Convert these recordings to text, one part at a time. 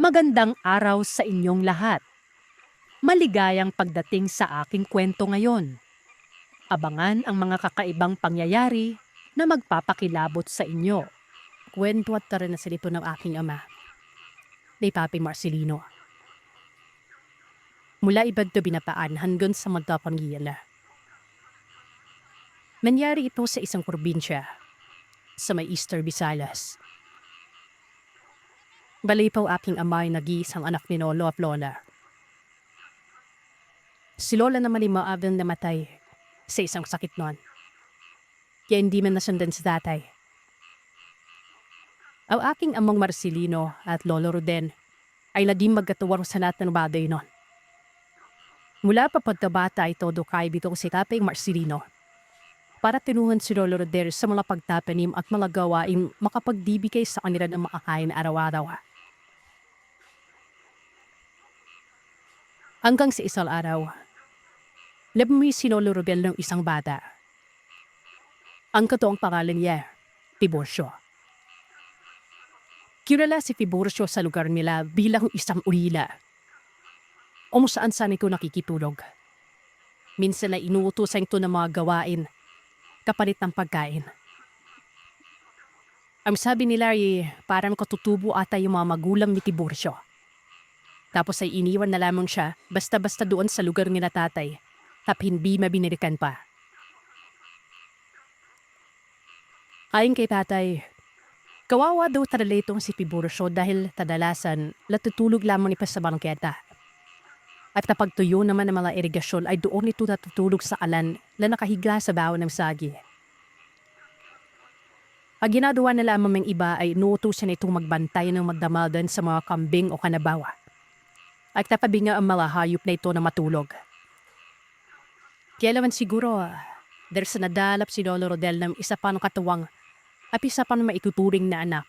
Magandang araw sa inyong lahat. Maligayang pagdating sa aking kwento ngayon. Abangan ang mga kakaibang pangyayari na magpapakilabot sa inyo. Kwento at karanasan ito ng aking ama, ni Papi Marcelino. Mula ibad to binapaan hanggang sa magkapangyala. Nangyari ito sa isang probinsya, sa may Easter Visayas. Balipaw aking ama ay nag-iisang anak ni Lolo at Lola. Si Lola naman ay maabang namatay sa isang sakit noon. Kaya hindi man nasundan si tatay. Ang aking amang Marcelino at Lolo Roden ay naging magkatuwang sa lahat ng bagay noon. Mula pa pagkabata ay todo kay bitong si Tatay Marcelino para tinuhan si Lolo Roden sa mga pagtapanim at mga gawain makapagdibigay sa kanila ng makakain araw-araw. Hanggang sa isang araw, labmi si Lolo Roden ng isang bata. Ang katoong pangalan niya, Tiburcio. Kilala si Tiburcio sa lugar nila bilang isang ulila. O saan saan ito nakikitulog. Minsan na inuutusan ito ng mga gawain, kapalit ng pagkain. Ang sabi nila ay parang katutubo ata yung mga magulang ni Tiburcio. Tapos ay iniwan na lamang siya basta-basta doon sa lugar nila tatay, tap hindi mabinirikan pa. Ayon kay tatay, kawawa daw talaga itong si Tiburcio dahil kadalasan natutulog lamang ipa sa bangketa. At kapag tuyo naman ng mga irigasyon ay doon ito natutulog sa alan na nakahiga sa baho ng sagi. Ang ginagawa na lamang ng iba ay inuutusan itong magbantay ng magdamadan sa mga kambing o kanabawa. At tapabi nga ang mga hayop na ito na matulog. Kaya naman siguro, dahil sa nadalap si Lolo Rodel ng isa pa ng katuwang at isa pa ng maituturing na anak.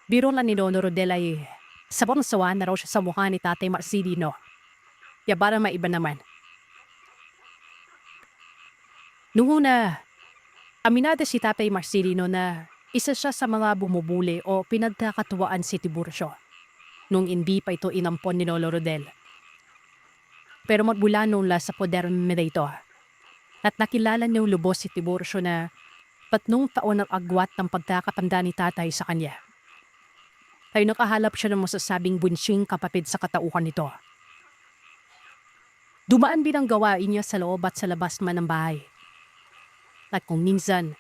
Biro lang ni Lolo Rodel ay sabang sawa na raw siya sa mukha ni Tatay Marcelino. Kaya para maiba naman. Noong una, aminada si Tatay Marcelino na isa siya sa mga bumubuli o pinagkakatuwaan si Tiburcio. Nung hindi pa ito inampon ni Lolo Rodel. Pero magmula noon la sa poder nila ito. At nakilala niyong lubos si Tiburcio na patnong taon ang agwat ng pagkakatanda ni tatay sa kanya. Ay nakahalap siya ng masasabing bunsing kapatid sa katauhan nito. Dumaan din ang gawain niya sa loob at sa labas man ng bahay. At kung minsan,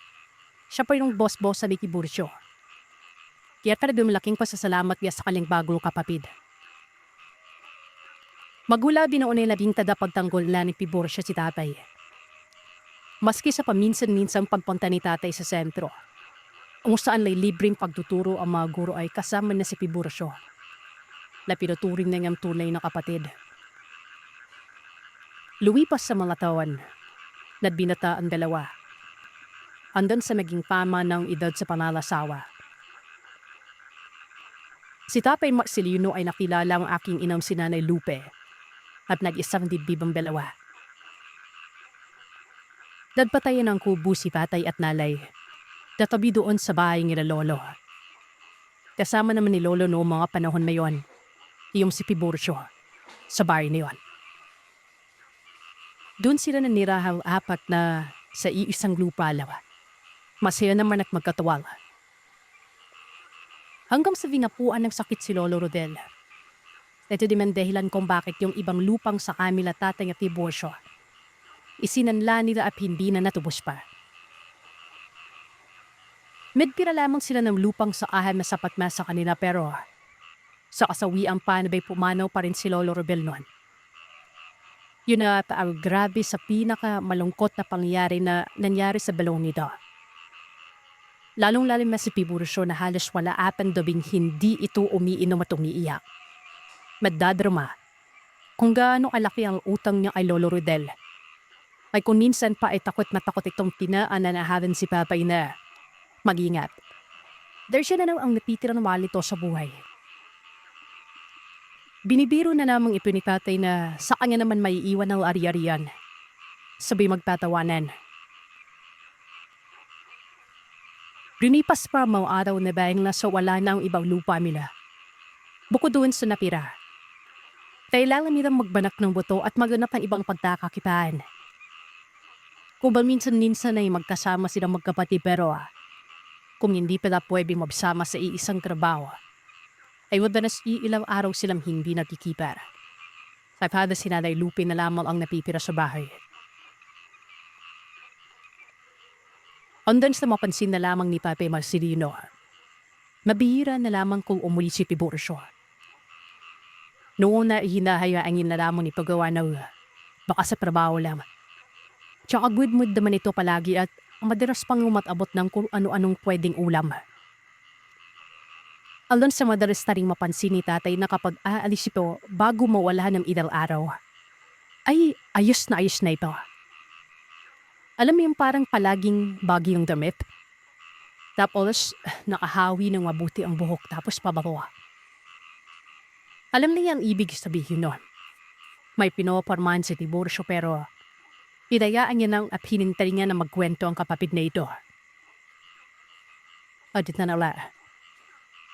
siya pa yung boss-boss ni Tiburcio. Kaya talagang malaking pasasalamat niya sa kanyang bagong kapatid. Magula din noon ay labing tada pagtanggol na ni Tiburcio si tatay. Maski sa paminsan-minsang pagpunta ni tatay sa sentro, kung saan lay libreng pagtuturo ang mga guro ay kasama na si Tiburcio, na pinuturing na niyang tunay na kapatid. Luwipas sa mga taon, nabinata ang dalawa, hanggang sa naging tama ng edad sa panalasawa. Si Tatay Marcelino ay nakilala ang aking inang si Nanay Lupe at nag-isang dibdib ang dalawa. Dadpatayan ang kubo si tatay at nanay. Tatabi doon sa bahay nila Lolo. Kasama naman ni Lolo noong mga panahon na yon, yung si Tiburcio, sa bahay na yon. Doon sila nanirahang apat na sa iisang lupa lawa. Masaya naman at magkatuwang. Hanggang sa vinapuan ng sakit si Lolo Rodel. Ito din ang dahilan kung bakit yung ibang lupang sa kanila tatay at Tiburcio isinanla nila at hindi na natubos pa. Medpira lamang sila ng lupang sa aham na sapat na sa kanila pero sa kasawiang panabay pumanaw pa rin si Lolo Rodel noon. Yun na ang grabe sa pinaka malungkot na pangyayari na nangyari sa balong nito. Lalong-lalim na si Tiburcio na halos wala atang gabing hindi ito umiinom at umiiyak. Madadrama kung gaano kalaki ang utang niya kay Lolo Rodel. Ay kung minsan pa ay takot na takot itong tinaan na naharan si Papay na mag-ingat. Dahil siya na lang ang natitira ng malito sa buhay. Binibiro na namang ito ni Tatay na sa kanya naman may iwan ng ari-arian. Sabay magtatawanan. Rinipas pa mga araw na bahing nasa wala na ang ibang lupa nila. Bukod doon sa napira, kailangan nilang magbanak ng buto at maghanap ng ibang pagkakakitaan. Kung ba minsan-minsan ay magkasama silang magkapatid pero kung hindi pala pwede mabsama sa iisang trabaho, ay madalas iilang araw silang hindi nagkikipar. Sapagkat si Nanay Lupe na lamang ang napipira sa bahay. Ondan sa mapansin na lamang ni Pape Marcelino, mabihira na lamang kung umuli si Tiburcio. Noong na hinahayaan niya na lamang ni paggawa ng baka sa trabaho lang. Tsaka good mood naman ito palagi at madalas pang umatabot ng kung ano-anong pwedeng ulam. Alon sa madalas na rin mapansin ni tatay na kapag aalis ito bago mawala ng ilang araw, ay ayos na ito. Alam mo yung parang palaging bagay yung damit? Tapos nakahawi ng mabuti ang buhok tapos pabaho. Alam niya ang ibig sabihin nun. May pinopormahan si Tiburcio pero hinayaan niya nang at hinintay niya na magkwento ang kapatid na ito. At ito na wala.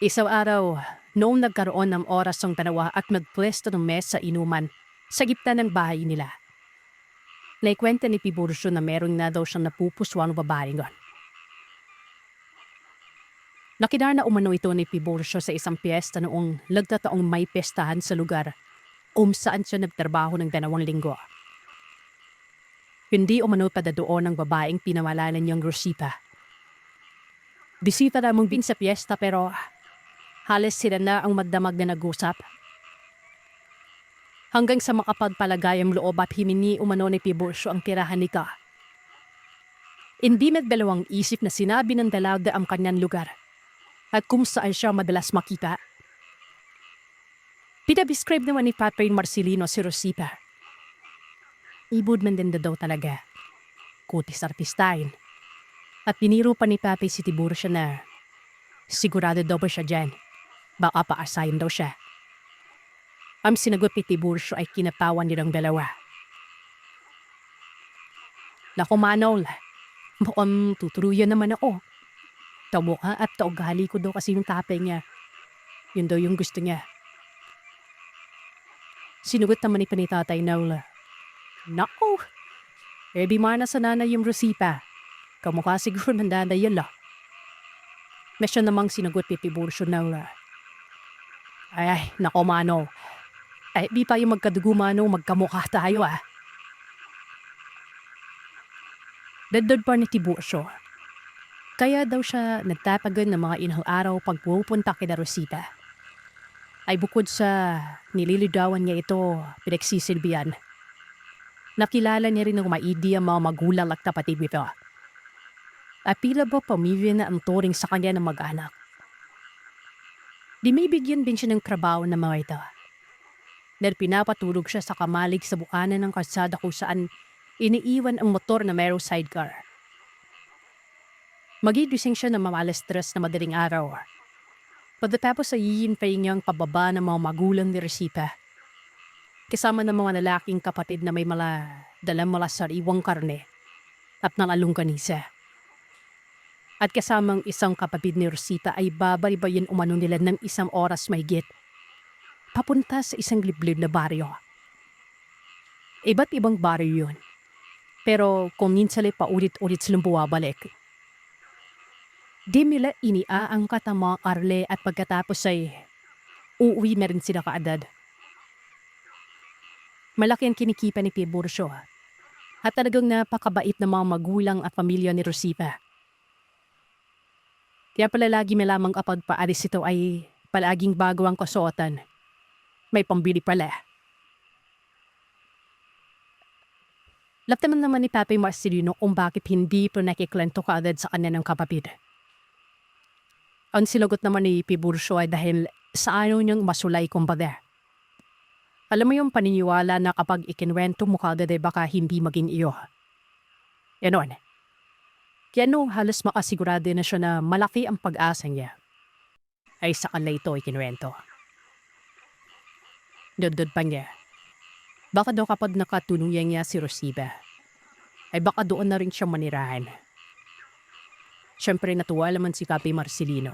Isang araw, noong nagkaroon ng oras ang dalawa at magpwesto ng mesa inuman sa gitna ng bahay nila. Naikwenta ni Tiburcio na meron na daw siyang napupuswang babae nun. Nakidar na umano ito ni Tiburcio sa isang piyesta noong nagtataong may pestahan sa lugar saan siya nagtrabaho ng 2 linggo. Hindi umano pada doon ang babaeng pinamalanan niyang Rosita. Bisita namang din sa piyesta pero halos sila na ang magdamag na nag-usap. Hanggang sa makapagpalagayang loob at himini umano ni Tiburcio ang tirahan ni Ka. Hindi nagdalawang isip na sinabi ng dalaga ang kanyang lugar at kung saan siya madalas makita. Pinabiscribe naman ni Pape Marcelino si Rosita. Ibud man din daw talaga. Kutis artistain. At biniro pa ni Pape si Tiburcio na sigurado daw ba siya dyan. Baka pa-assign daw siya. Ang sinagot ni Tiburcio ay kinatawan nilang dalawa. Naku Manol, mukhang tuturuyan naman ako. Tamukha at taugali ko daw kasi yung tatay niya. Yun daw yung gusto niya. Sinugot naman ni Panitatay Naula. Naku, di mana sa nanay yung Rosita. Kamukha siguro ng nanay yun lah. Mesya namang sinagot ni Tiburcio Naula. Ay, nako Manol. Di tayo magkadugo Manol, magkamukha tayo Dadad pa ni Tiburcio. Kaya daw siya nagtatagan ng mga inang araw pag pupunta kina Rosita. Ay bukod sa nililidawan niya ito, pinagsisilbihan. Nakilala niya rin ng maidi ang mga magulang at kapatid nito. At pila ba pamilya na ang turing sa kanya ng mag-anak. Di may bigyan din siya ng trabaho na mga ito. Dahil pinapatulog siya sa kamalig sa bukanan ng kalsada kung saan iniiwan ang motor na mayroong sidecar. Magidising siya ng mamalas stress na madaling araw. Pagkatapos ay hihintay niyang pababa ng mga magulang ni Rosita. Kasama ng mga lalaking kapatid na may dalang sariwang karne at nalalong kanisa. At kasamang isang kapatid ni Rosita ay babaribayin umano nila ng 1 oras mahigit. Papunta sa isang liblib na baryo. Iba't ibang baryo yun. Pero kung minsan ay paulit-ulit silang buwabalik. Di nila iniaangkat ang mga karle at pagkatapos ay uuwi na rin sila kaagad. Malaki ang kinikipa ni Tiburcio at talagang napakabait na mga magulang at pamilya ni Rosita. Kaya pala lagi may lamang kapag paalis ito ay palaging bago ang kasuotan. May pambili pala. Laptaman naman ni Pape Marcelino kung bakit hindi pa nakiklento kaagad sa kanya ng kapatid. Ang silagot naman ni Tiburcio ay dahil sa ayaw niyang masulay kumbaga. Alam mo yung paniniwala na kapag ikinwento mo kaagad ay baka hindi maging iyo. Yanon. Kaya nung halos makasigurado na siya na malaki ang pag-asa niya, ay sa kanila ito ikinwento. Dodod pa niya. Baka daw kapag nakatuluyan niya si Rosita, ay baka doon na rin siya manirahan. Siyempre natuwa naman si Pape Marcelino.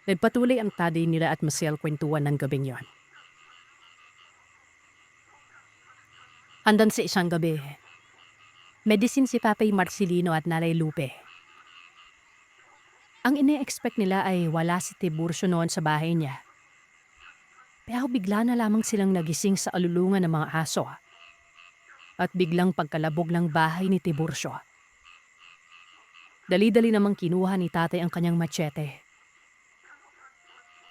Nagpatuloy ang tatay nila at masayang kwentuhan ng gabing yon. Hanggang sa isang gabi, medisin si Papay Marcelino at Nanay Lupe. Ang ine-expect nila ay wala si Tiburcio noon sa bahay niya. Pero bigla na lamang silang nagising sa alulungan ng mga aso at biglang pagkalabog ng bahay ni Tiburcio. Dali-dali namang kinuha ni tatay ang kanyang machete.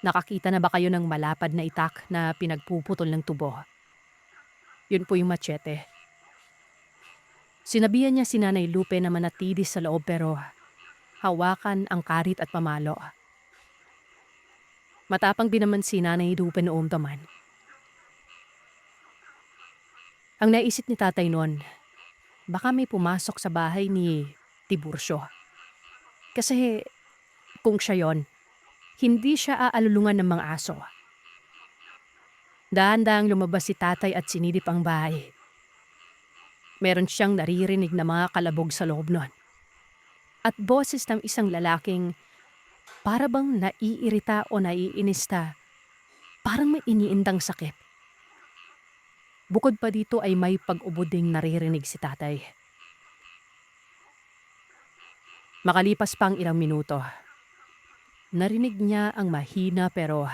Nakakita na ba kayo ng malapad na itak na pinagpuputol ng tubo? Yun po yung machete. Sinabihan niya si Nanay Lupe na manatili sa loob pero hawakan ang karit at pamalo. Matapang din naman si Nanay Lupe noong daman. Ang naisip ni tatay noon, baka may pumasok sa bahay ni Tiburcio. Kasi kung siya yon, hindi siya aalulungan ng mga aso. Dahan-dahang lumabas si tatay at sinilip ang bahay. Meron siyang naririnig na mga kalabog sa loob nun. At boses ng isang lalaking para bang naiirita o naiinista, parang may iniindang sakit. Bukod pa dito ay may pag-ubo ding naririnig si tatay. Makalipas pang ilang minuto, narinig niya ang mahina pero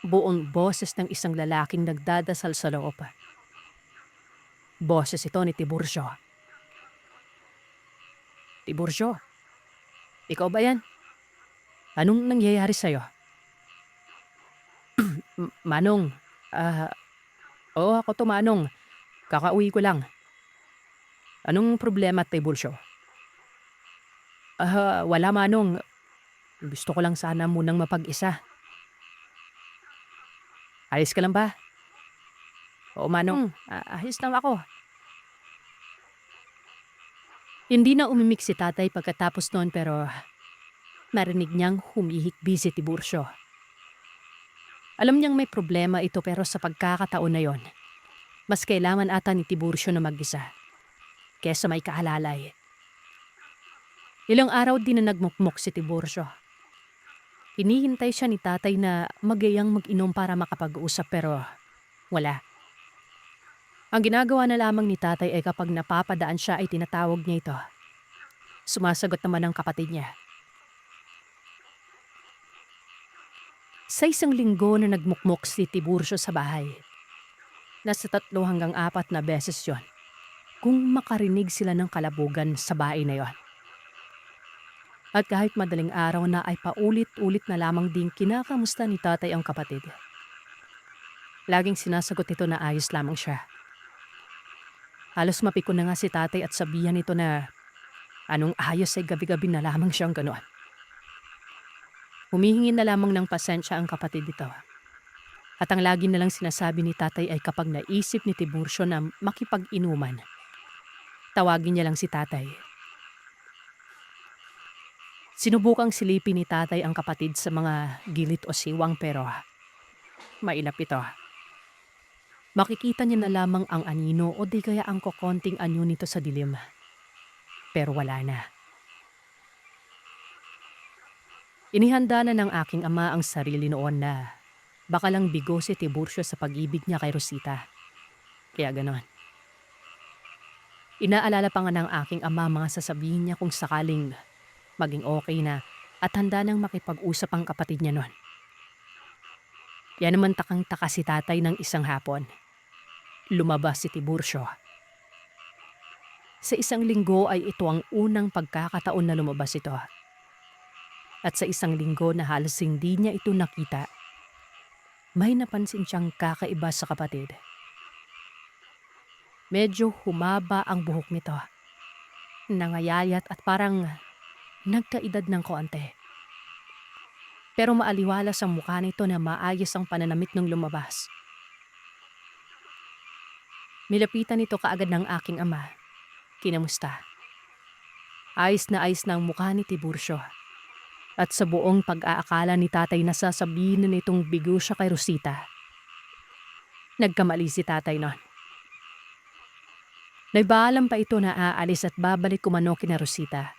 buong boses ng isang lalaking nagdadasal sa loob. Boses ito ni Tiburcio. Tiburcio, ikaw ba yan? Anong nangyayari sa'yo? Manong, oo ako to Manong. Kakauwi ko lang. Anong problema, Tiburcio? Wala Manong. Gusto ko lang sana munang mapag-isa. Ayos ka lang ba? Oo Manong, ayos lang ako. Hindi na umimik si tatay pagkatapos noon pero narinig niyang humihikbi si Tiburcio. Alam niyang may problema ito pero sa pagkakataon na yon, mas kailangan ata ni Tiburcio na mag-isa kesa may kahalalay. Ilang araw din na nagmukmok si Tiburcio. Hinihintay siya ni tatay na magayang mag-inom para makapag-usap pero wala. Ang ginagawa na lamang ni tatay ay kapag napapadaan siya ay tinatawag niya ito. Sumasagot naman ang kapatid niya. Sa isang linggo na nagmukmok si Tiburcio sa bahay, nasa 3 hanggang 4 na beses yon kung makarinig sila ng kalabugan sa bahay na yon. At kahit madaling araw na ay paulit-ulit na lamang ding kinakamusta ni tatay ang kapatid. Laging sinasagot ito na ayos lamang siya. Halos mapikon na nga si tatay at sabihan nito na anong ayos ay gabi-gabi na lamang siyang gano'n. Humihingi na lamang ng pasensya ang kapatid nito. At ang lagi na lang sinasabi ni tatay ay kapag naisip ni Tiburcio na makipag-inuman, tawagin niya lang si tatay. Sinubukang silipin ni tatay ang kapatid sa mga gilit o siwang pero mailap ito. Makikita niya na lamang ang anino o di kaya ang kokonting anyo nito sa dilim. Pero wala na. Inihanda na ng aking ama ang sarili noon na baka lang bigo si Tiburcio sa pag-ibig niya kay Rosita. Kaya ganon. Inaalala pa nga ng aking ama mga sasabihin niya kung sakaling maging okay na at handa nang makipag-usap ang kapatid niya noon. Yan naman takang-taka si tatay ng isang hapon. Lumabas si Tiburcio. Sa isang linggo ay ito ang unang pagkakataon na lumabas ito. At sa isang linggo na halos hindi niya ito nakita, may napansin siyang kakaiba sa kapatid. Medyo humaba ang buhok nito. Nangayayat at parang nagkaedad ng konti. Pero maaliwalas ang mukha nito na maayos ang pananamit ng lumabas. Nilapitan nito kaagad ng aking ama. Kinamusta. Ayos na ang mukha ni Tiburcio. At sa buong pag-aakala ni tatay na sasabihin na nitong bigo siya kay Rosita. Nagkamali si tatay noon. Nagbaalam pa ito na aalis at babalik kumano kina Rosita.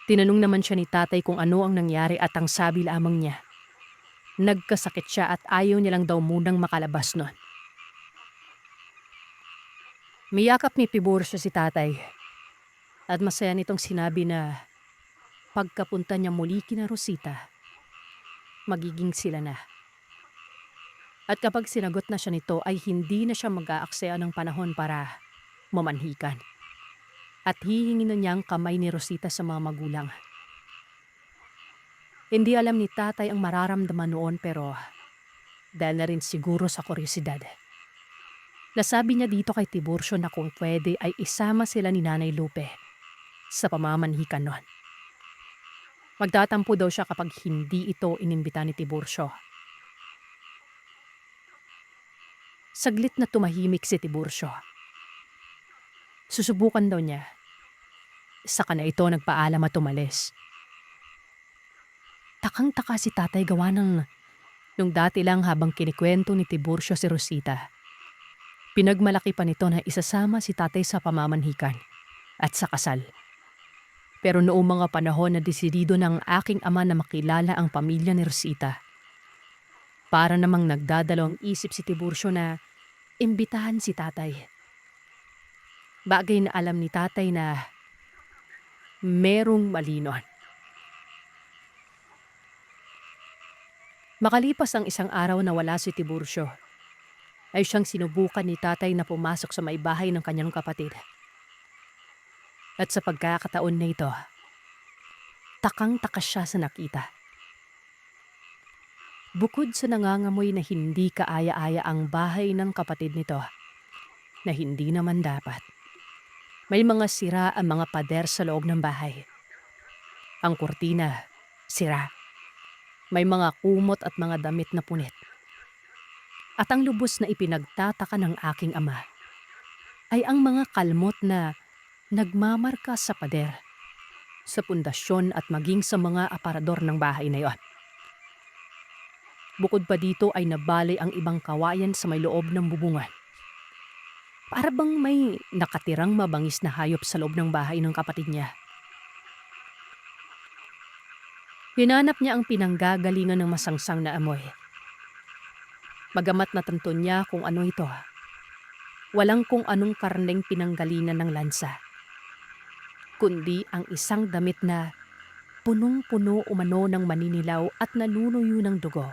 Tinanong naman siya ni tatay kung ano ang nangyari at ang sabi lamang niya, nagkasakit siya at ayaw niya lang daw munang makalabas nun. Miyakap ni Tiburcio si tatay at masaya nitong sinabi na pagkapunta niya muli kina Rosita, magiging sila na. At kapag sinagot na siya nito ay hindi na siya mag-aaksaya ng panahon para mamanhikan. At hihingin na niya ang kamay ni Rosita sa mga magulang. Hindi alam ni tatay ang mararamdaman noon pero dahil na rin siguro sa kuryosidad. Nasabi niya dito kay Tiburcio na kung pwede ay isama sila ni Nanay Lupe sa pamamanhikan nun. Magtatampo daw siya kapag hindi ito inimbita ni Tiburcio. Saglit na tumahimik si Tiburcio. Susubukan daw niya. Saka na ito nagpaalam at umalis. Takang-taka si tatay gawa nung dati lang habang kinikwento ni Tiburcio si Rosita. Pinagmalaki pa nito na isasama si tatay sa pamamanhikan at sa kasal. Pero noong mga panahon na desidido ng aking ama na makilala ang pamilya ni Rosita, para namang nagdadalawang isip si Tiburcio na imbitahan si tatay. Bagay na alam ni tatay na merong mali nun. Makalipas ang isang araw na wala si Tiburcio, ay siyang sinubukan ni tatay na pumasok sa may bahay ng kanyang kapatid. At sa pagkakataon na ito, takang-taka siya sa nakita. Bukod sa nangangamoy na hindi kaaya-aya ang bahay ng kapatid nito, na hindi naman dapat, may mga sira ang mga pader sa loob ng bahay. Ang kurtina, sira. May mga kumot at mga damit na punit. At ang lubos na ipinagtataka ng aking ama ay ang mga kalmot na nagmamarka sa pader, sa pundasyon at maging sa mga aparador ng bahay na iyon. Bukod pa dito ay nabalay ang ibang kawayan sa may loob ng bubungan. Para bang may nakatirang mabangis na hayop sa loob ng bahay ng kapatid niya. Hinanap niya ang pinanggagalingan ng masangsang na amoy. Bagamat natanto niya kung ano ito, walang kung anong karneng pinanggalingan ng lansa, kundi ang isang damit na punong-puno umano ng maninilaw at nanunuyo ng dugo,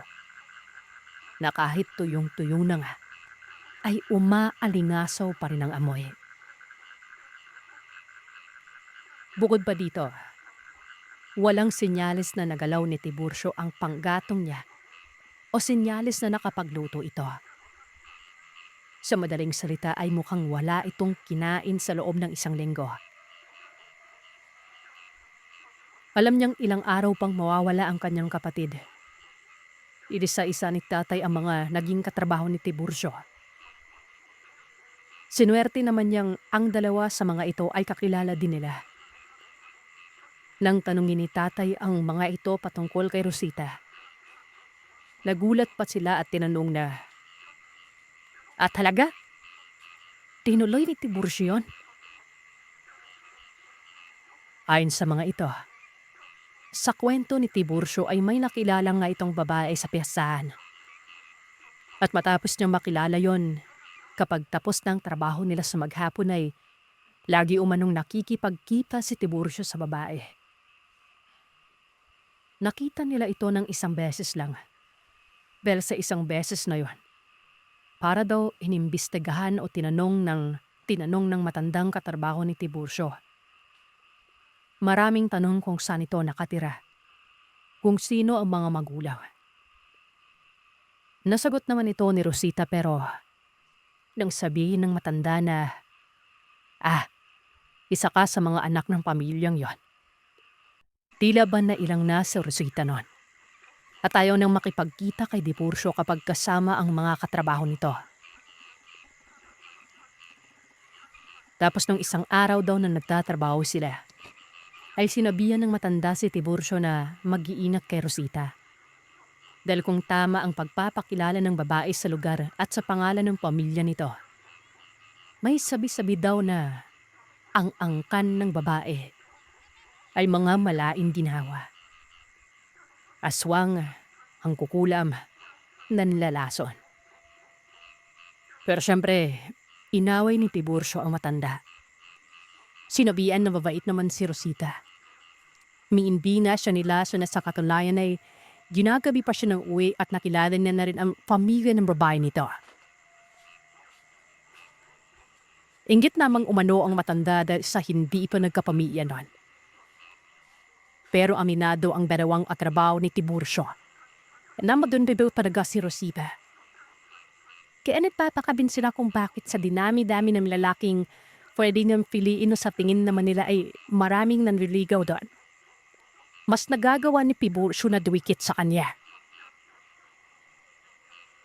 na kahit tuyong-tuyo na nga, ay umaalingasaw pa rin ang amoy. Bukod pa dito, walang senyales na nagalaw ni Tiburcio ang panggatong niya o senyales na nakapagluto ito. Sa madaling salita ay mukhang wala itong kinain sa loob ng isang linggo. Alam niyang ilang araw pang mawawala ang kanyang kapatid. Isa-isa ni tatay ang mga naging katrabaho ni Tiburcio. Sinuwerte naman niyang ang dalawa sa mga ito ay kakilala din nila. Nang tanungin ni tatay ang mga ito patungkol kay Rosita, nagulat pa sila at tinanong na, "At halaga? Tinuloy ni Tiburcio yun?" Ayon sa mga ito, sa kwento ni Tiburcio ay may nakilala nga itong babae sa piyasahan. At matapos niyang makilala yon, kapag tapos ng trabaho nila sa maghapon ay lagi umanong nakikipagkita si Tiburcio sa babae. Nakita nila ito ng isang beses lang. Dahil sa isang beses na yon, para daw inimbestigahan o tinanong ng matandang katrabaho ni Tiburcio. Maraming tanong kung saan ito nakatira, kung sino ang mga magulang. Nasagot naman ito ni Rosita pero nang sabihin ng matanda na, isa ka sa mga anak ng pamilyang yon. Tila ba na ilang na si Rosita noon? At ayaw nang makipagkita kay Tiburcio kapag kasama ang mga katrabaho nito. Tapos nung isang araw daw na nagtatrabaho sila, ay sinabihan ng matanda si Tiburcio na mag-iingat kay Rosita. Dahil kung tama ang pagpapakilala ng babae sa lugar at sa pangalan ng pamilya nito, may sabi-sabi daw na ang angkan ng babae ay mga malaing ginawa. Aswang, ang kukulam, nanlalason. Pero syempre, inaway ni Tiburcio ang matanda. Sinabihan na mabait naman si Rosita. Miimbi na siya nila so na sa katulayan ay ginagabi pa siya ng uwi at nakilala niya na rin ang pamilya ng babae nito. Inggit namang umano ang matanda dahil sa hindi pa nagkapamilya noon. Pero aminado ang dalawang atrabaho ni Tiburcio na madundido talaga si Rosita. Kaya nagpapakabin sila kung bakit sa dinami-dami ng lalaking pwede niyang piliin o sa tingin naman nila ay maraming nanliligaw doon. Mas nagagawa ni Tiburcio na duwikit sa kanya.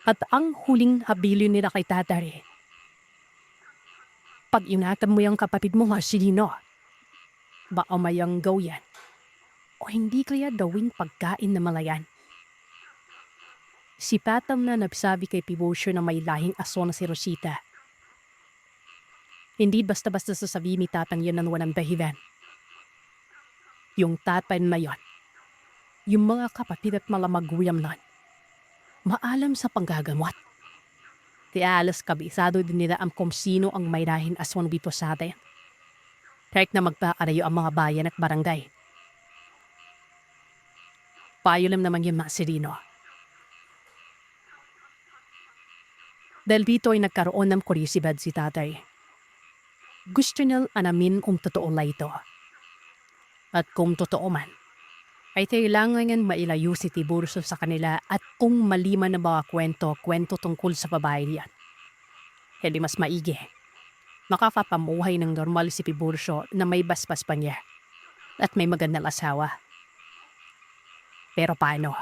At ang huling habilin nila kay Tatay, pag inatan mo yung kapatid mo Marcelino, baka mayanggaw yan. O hindi kaya dawing pagkain na malayan. Si Patam na nagsabi kay Tiburcio na may lahing aso na si Rosita. Hindi basta-basta sasabihin ni Tatang yun ng walang dahilan. Yung tatay na yon, yung mga kapatid at malamaguyam nun, maalam sa panggagamot. Kaya alas kabisado din nila ang kung sino ang may lahing aswang dito sa atin. Kahit na magpakarayo ang mga bayan at barangay. Payulam naman yung Marcelino. Dahil dito ay nagkaroon ng kurisibad si Tatay. Gusto niyang alamin kung totoo la ito. At kung totoo man, ay kailangan niyang mailayo si Tiburcio sa kanila at kung maliman na mga kwento tungkol sa babae niyan. Hindi mas maigi. Makakapamuhay ng normal si Tiburcio na may basbas pa niya at may magandang asawa. Pero paano?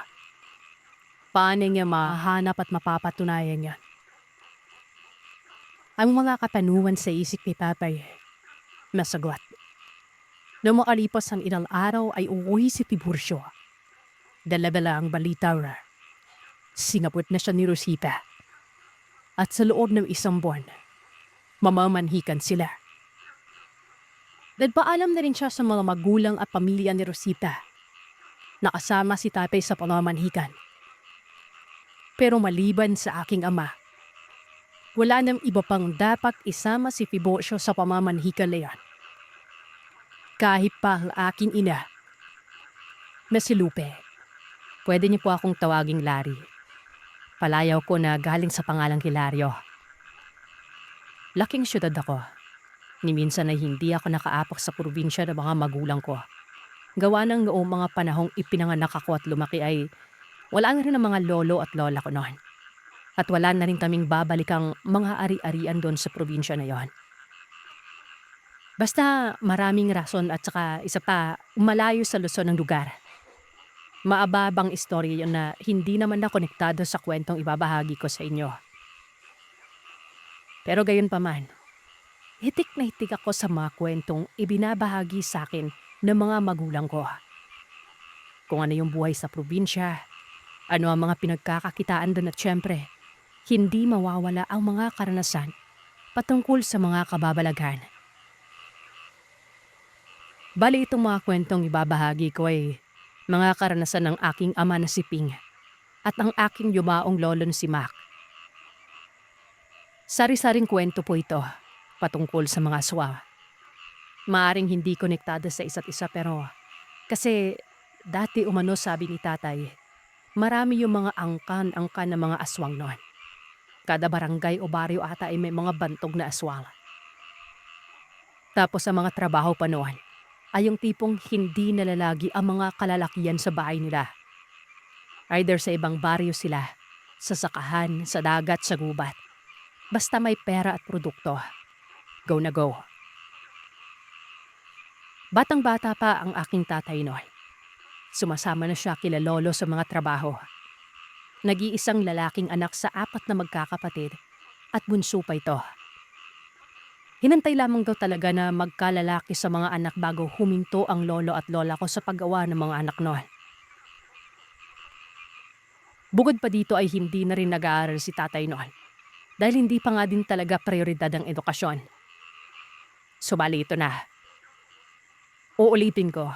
Paano niya mahanap at mapapatunayan yan? Ang mga katanungan sa isip ni Tatay, nasagot. Nang makalipas ang ilang araw ay uuwi si Tiburcio. Dala-dala ang balita na sinapot na siya ni Rosita. At sa loob ng isang buwan, mamamanhikan sila. Nagpaalam na rin siya sa mga magulang at pamilya ni Rosita. Nakasama si Tatay sa pamamanhikan. Pero maliban sa aking ama, wala nang iba pang dapat isama si Tiburcio sa pamamanhikan na yan. Kahit pa ang aking ina, na si Lupe. Pwede niyo po akong tawaging Larry. Palayaw ko na galing sa pangalang Hilario. Laking syudad ako. Ni minsan ay hindi ako nakaapok sa probinsya ng mga magulang ko. Gawa ng noong mga panahong ipinanganak ako at lumaki ay wala na rin ang mga lolo at lola ko noon. At wala na rin kaming babalikang mga ari-arian doon sa probinsya na yon. Basta maraming rason at saka isa pa, malayo sa Luzon ng lugar. Maababang istorya yun na hindi naman na konektado sa kwentong ibabahagi ko sa inyo. Pero gayon pa man, hitik na hitik ako sa mga kwentong ibinabahagi sa akin ng mga magulang ko. Kung ano yung buhay sa probinsya, ano ang mga pinagkakakitaan doon at syempre, hindi mawawala ang mga karanasan patungkol sa mga kababalaghan. Bali itong mga kwentong ibabahagi ko ay mga karanasan ng aking ama na si Ping at ang aking yumaong lolo na si Mac. Sari-saring kwento po ito patungkol sa mga aswa. Maaring hindi konektado sa isa't isa pero kasi dati umano sabi ni Tatay, marami yung mga angkan ng mga aswang noon. Kada barangay o baryo ata ay may mga bantog na aswang. Tapos sa mga trabaho pa noon, ay yung tipong hindi nalalagi ang mga kalalakian sa bahay nila. Either sa ibang baryo sila, sa sakahan, sa dagat, sa gubat. Basta may pera at produkto. Go na go. Batang-bata pa ang aking tatay noon. Sumasama na siya kila lolo sa mga trabaho. Nag-iisang lalaking anak sa 4 na magkakapatid at bunso pa ito. Hinantay lamang daw talaga na magkalalaki sa mga anak bago huminto ang lolo at lola ko sa paggawa ng mga anak noon. Bukod pa dito ay hindi na rin nag-aaral si tatay noon dahil hindi pa nga din talaga prioridad ang edukasyon. Subali ito na. Uulitin ko,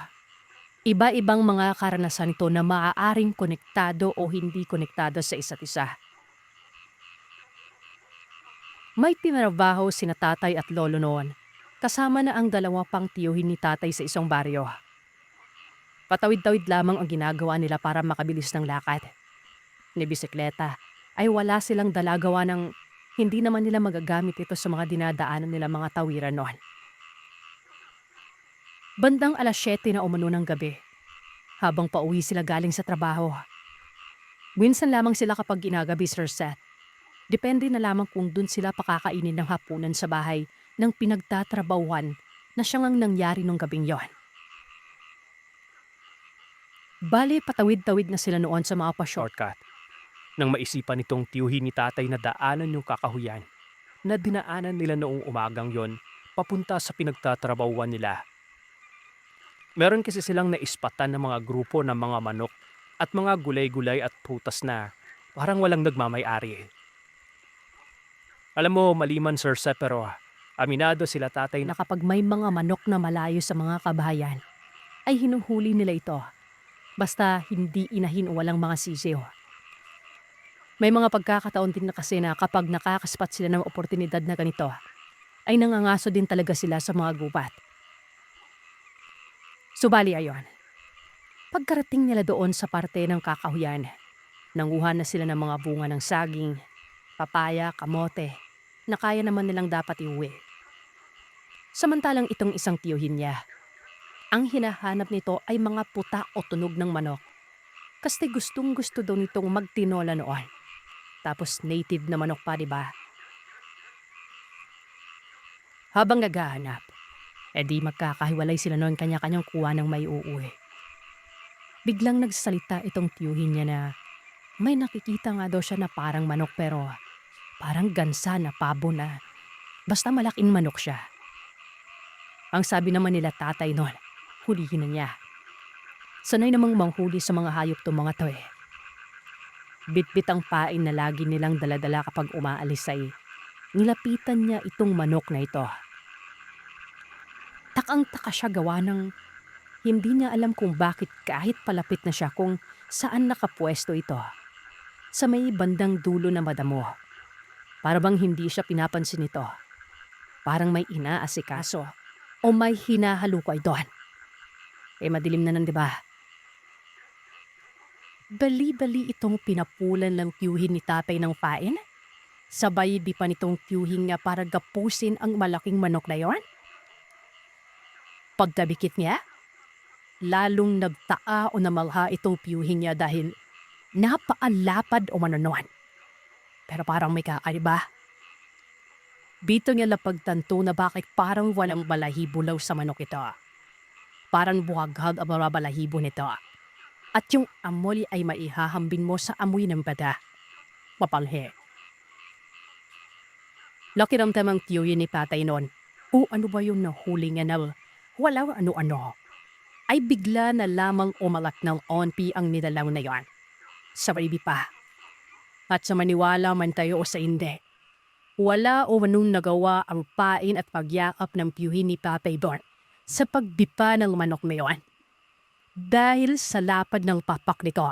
Iba-ibang mga karanasan ito na maaaring konektado o hindi konektado sa isa't isa. May tinrabaho sina tatay at lolo noon, kasama na ang dalawa pang tiyuhin ni tatay sa isang baryo. Patawid-tawid lamang ang ginagawa nila para makabilis ng lakad. Ni bisikleta ay wala silang dalagawa ng hindi naman nila magagamit ito sa mga dinadaanan nila mga tawiran noon. Bandang 7:00 na umano ng gabi, habang pauwi sila galing sa trabaho. Minsan lamang sila kapag ginagabi, Sir Seth. Depende na lamang kung dun sila pakakainin ng hapunan sa bahay ng pinagtatrabahuhan na siyang ang nangyari nung gabing yon. Bale, patawid-tawid na sila noon sa mga pa-shortcut. Nang maisipan nitong tiyuhin ni tatay na daanan yung kakahuyan na dinaanan nila noong umagang yon papunta sa pinagtatrabahuhan nila. Meron kasi silang naispatan ng mga grupo ng mga manok at mga gulay-gulay at prutas na parang walang nagmamay-ari. Alam mo, maliman Sir Seth, pero aminado sila tatay na kapag may mga manok na malayo sa mga kabahayan, ay hinuhuli nila ito. Basta hindi inahin o walang mga sisiw. May mga pagkakataon din na kasi na kapag nakakaspat sila ng oportunidad na ganito, ay nangangaso din talaga sila sa mga gubat. Subali ayon. Pagkarating nila doon sa parte ng kakahuyan, nanguha na sila ng mga bunga ng saging, papaya, kamote, na kaya naman nilang dapat iuwi. Samantalang itong isang tiyuhin niya, ang hinahanap nito ay mga puta o tunog ng manok. Kasi gustong gusto daw nitong magtinola noon. Tapos native na manok pa, diba? Habang naghahanap, di magkakahiwalay sila noon kanya-kanyang kuha ng may uuwi. Biglang nagsalita itong tiyuhin niya na may nakikita nga daw siya na parang manok pero parang gansa na pabo na basta malaking manok siya. Ang sabi naman nila tatay noon, hulihin na niya. Sanay namang manghuli sa mga hayop to mga to eh. Bitbit ang pain na lagi nilang daladala kapag umaalis ay nilapitan niya itong manok na ito. Takang-taka siya gawa ng hindi niya alam kung bakit kahit palapit na siya kung saan nakapwesto ito. Sa may bandang dulo na madamo. Para bang hindi siya pinapansin ito. Parang may inaasikaso o may hinahalukay doon. Madilim na nan, diba? Bali-bali itong pinapulan ng tiyuhin ni tatay ng pain. Sabay di pa nitong tiyuhin nga para gapusin ang malaking manok na yon. Pagkabikit niya, lalong nagtaa o namalha itong tiyuhin niya dahil napaalapad o manonoan. Pero parang may kakaiba. Bito niya lapagtanto na bakit parang walang balahibo law sa manok ito. Parang buhaghag ang mga balahibo nito. At yung amoy ay maihahambin mo sa amoy ng bada. Mapalhe. Nakiramdam ang tiyuhin ni tatay noon. O ano ba yung nahuli niya na wala ano-ano? Ay bigla na lamang umalak ng onpi ang nilalaw na yon. Sabay pa. At sa maniwala man tayo o sa hindi, wala o anong nagawa ang pain at pagyakap ng tiyuhin ni tatay doon sa pagbipa ng manok na yon. Dahil sa lapad ng papak nito.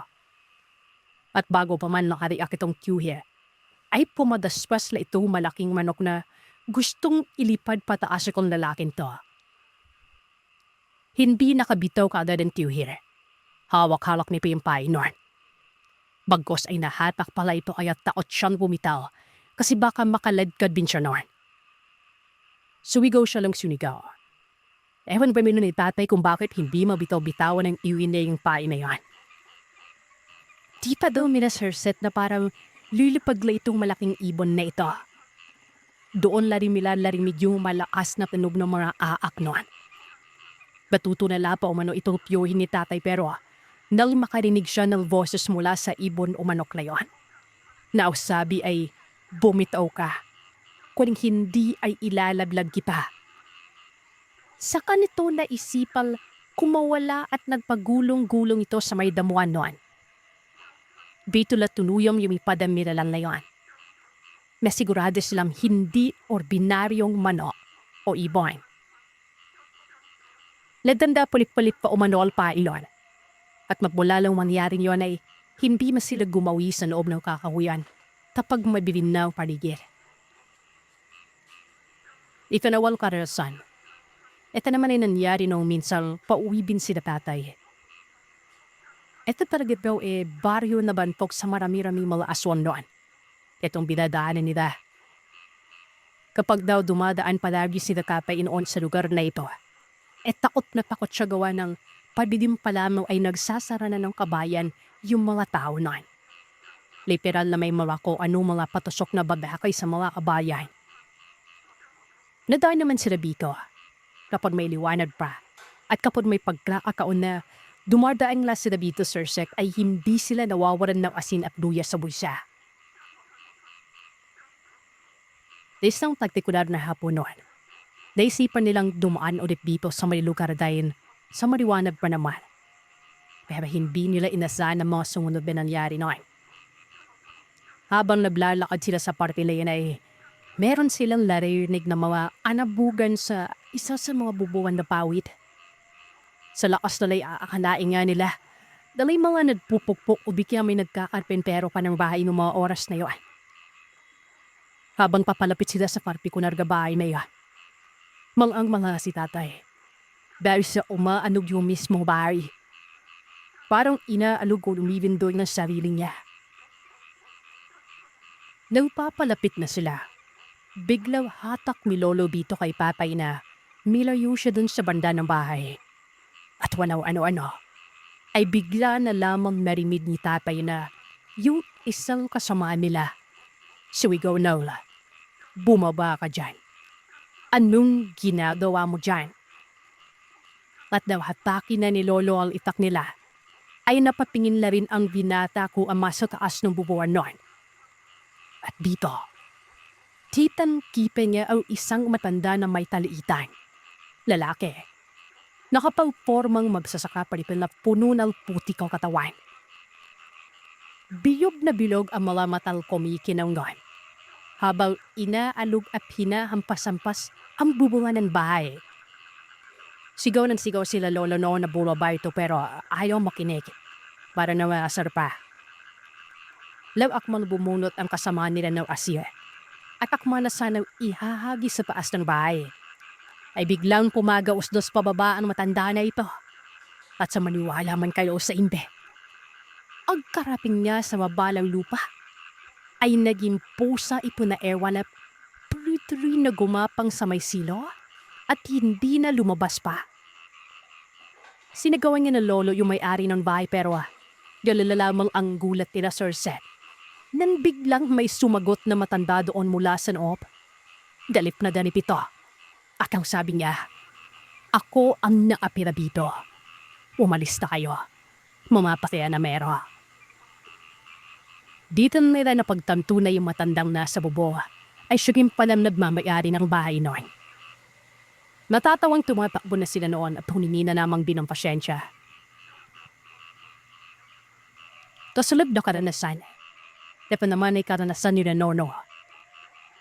At bago pa man nakariak itong tiyuhi, ay pumadaspas la itong malaking manok na gustong ilipad pataas akong lalaking to. Hindi nakabitaw kaagad ang tiyuhi. Hawak-hawak ni Pimpay noon. Bagkos ay nahatak pala ito kaya taot siyang bumitaw kasi baka makaladkad din siya noon. Suwigaw siya lang sunigaw. Ewan pa ni tatay kung bakit hindi mabitaw-bitawan ng iwi na yung pain na yan. Di pa daw mina Sir Seth na parang lilipag la itong malaking ibon na ito. Doon larim medyo malakas na tunog ng mga aak noon. Batuto na lapa umano itong tiyuhin ni tatay pero nang makarinig siya ng boses mula sa ibon o manok na yon. Nausabi ay bumitaw ka. Kung hindi ay ilalaglag kita. Saka nito naisipal kumawala at nagpagulong-gulong ito sa may damuhan noon. Bitula tunuyong yumipad ang miralan na yon. Masigurado silang hindi ordinaryong manok o ibon. Ladanda pulit-pulit pa umano al pailon. At magmula lang mangyaring yon ay hindi mas sila gumawi sa loob ng kakahuyan kapag mabilin na ang paligid. Ito na wal karanasan. Ito naman ay nangyari nung minsan pauwi bin sila tatay. Ito talaga daw baryo na bantok sa marami-rami mga aswan noon. Itong binadaanan nila. Kapag daw dumadaan palagi sila kapay inoon sa lugar na ito, takot na takot siya gawa ng pabidim pa lamang ay nagsasara na ng kabayan yung mga tao noon. Literal na may mga ko anong mga patusok na babakay sa mga kabayan. Nadaan naman sila dito kapag may liwanag pa at kapag may pagkakataon na dumadaan lang sila dito, Sir Sek, ay hindi sila nawawalan ng asin at luya sa bulsa. Isang partikular na hapon noon, naisipan nilang dumaan ulit dito sa may lugar dahil sa maliwanag pa naman. Pero hindi nila inasahan ang mga sumunod na nangyari noon. Habang naglalakad sila sa party lane ay meron silang narinig na mga anabugan sa isa sa mga bubuan na pawid. Sa lakas na lay aakalain nga nila, dalay mga nagpupukpok o bigyan may nagkakarpentero pa ng bahay ng mga oras na yun. Habang papalapit sila sa partikular bahay na yun, ang mga si tatay, dahil sa umaanog yung mismo bahay, parang inaalog o lumivindoy ng sarili niya. Nang papalapit na sila, biglang hatak ni Lolo dito kay Papay na milayo siya dun sa banda ng bahay. At wanaw ano-ano, ay bigla na lamang narimid ni Tatay na yung isang kasama nila. Siwigaw na ula, bumaba ka dyan. Anong ginagawa mo dyan? At daw hatakin na ni Lolo ang itak nila, ay napatingin na rin ang binata ko ang sa taas ng bubuan noon. At dito, kitang-kita niya ang isang matanda na may taliitan. Lalaki. Nakapagpormang magsasaka pa rin na puno ng putik ang katawan. Biyog na bilog ang mga matal kumikinanggan. Habang inaalog at hinahampas-hampas ang bubuan ng bahay. Sigaw ng sigaw sila Lolo noon na bulabay ito pero ayaw makinig. Para na maasar pa. Law akman bumunot ang kasamaan nila ng asya. At akman na sanang ihahagi sa paas ng bahay. Ay biglang pumagausdos pababa ang matanda na ito. At sa maniwala man kayo sa hindi. Ang karaping niya sa mabalang lupa ay naging pusa ito na ewan at tuloy-tuloy na gumapang sa may silo at hindi na lumabas pa. Sinagawan niya ng Lolo yung may-ari ng bahay pero galala lamang ang gulat nila Sir Seth. Nang biglang may sumagot na matanda doon mula sa noob. Dalip na danip ito. At ang sabi niya, ako ang naapira dito. Umalis na kayo. Mamapakaya na mero. Dito nila napagtanto na yung matandang nasa bubo ay siyang palang nagmamayari ng bahay noon. Natatawang tumatakbo na sila noon at huningi na namang binang pasyensya. Kasulab na karanasan. Dapat naman ay karanasan ni Nono.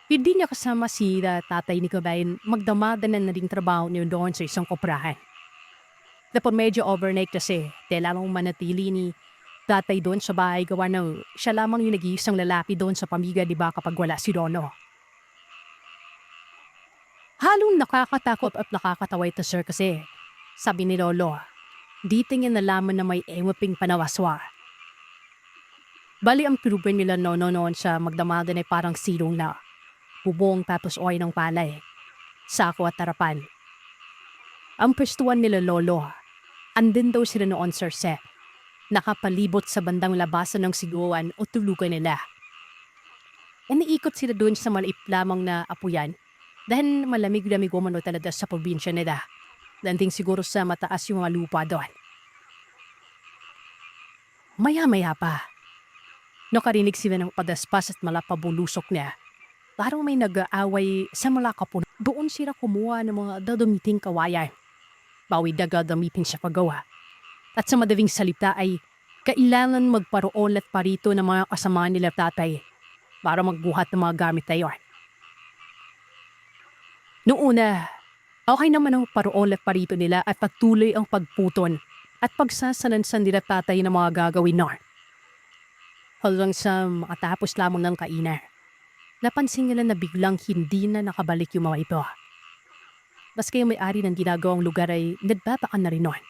Hindi niya kasama si tatay ni Kabayan magdamadan na ring trabaho niyo doon sa isang koprahan. Dapat medyo overnight kasi dahil lamang manatili ni tatay doon sa bahay gawa ng siya lamang yung nag-iisang lalaki doon sa pamilya di ba kapag wala si Nono. Halong nakakatakot at nakakatawa ito sir kasi sabi ni Lolo, dito niya nalaman na may ewaping panawaswa. Bali ang pinuban nila Nono noon sa magdamadan ay parang silong na bubong tapos oy ng palay, sako at tarapan. Ang pwestuhan nila Lolo, andin daw sila noon Sir Seth, nakapalibot sa bandang labasan ng siguan o tulugan nila. Iniikot sila doon sa maliit lamang na apuyan dahil malamig-lamig umano talaga sa probinsya nila. Landing siguro sa mataas yung mga lupa doon. Maya-maya pa, nakarinig sila ng padaspas at malapabulusok niya. Parang may nag-aaway sa malakapuno. Doon sila kumuha ng mga dadumiting kawayan. Bawid na gagamitin sa paggawa. At sa madaling salita ay kailangan magparoon at parito ng mga kasama nila tatay para magbuhat ng mga gamit na yun. Noong una, Okay naman ang paroon at parito nila at pagtuloy ang pagputon at pagsasanansan nila tatay ng mga gagawin na. Hanggang sa makatapos lamang ng kainan, napansin nila na biglang hindi na nakabalik yung mga ito. Maski yung may-ari ng ginagawang lugar ay nagbabakan na rin noon.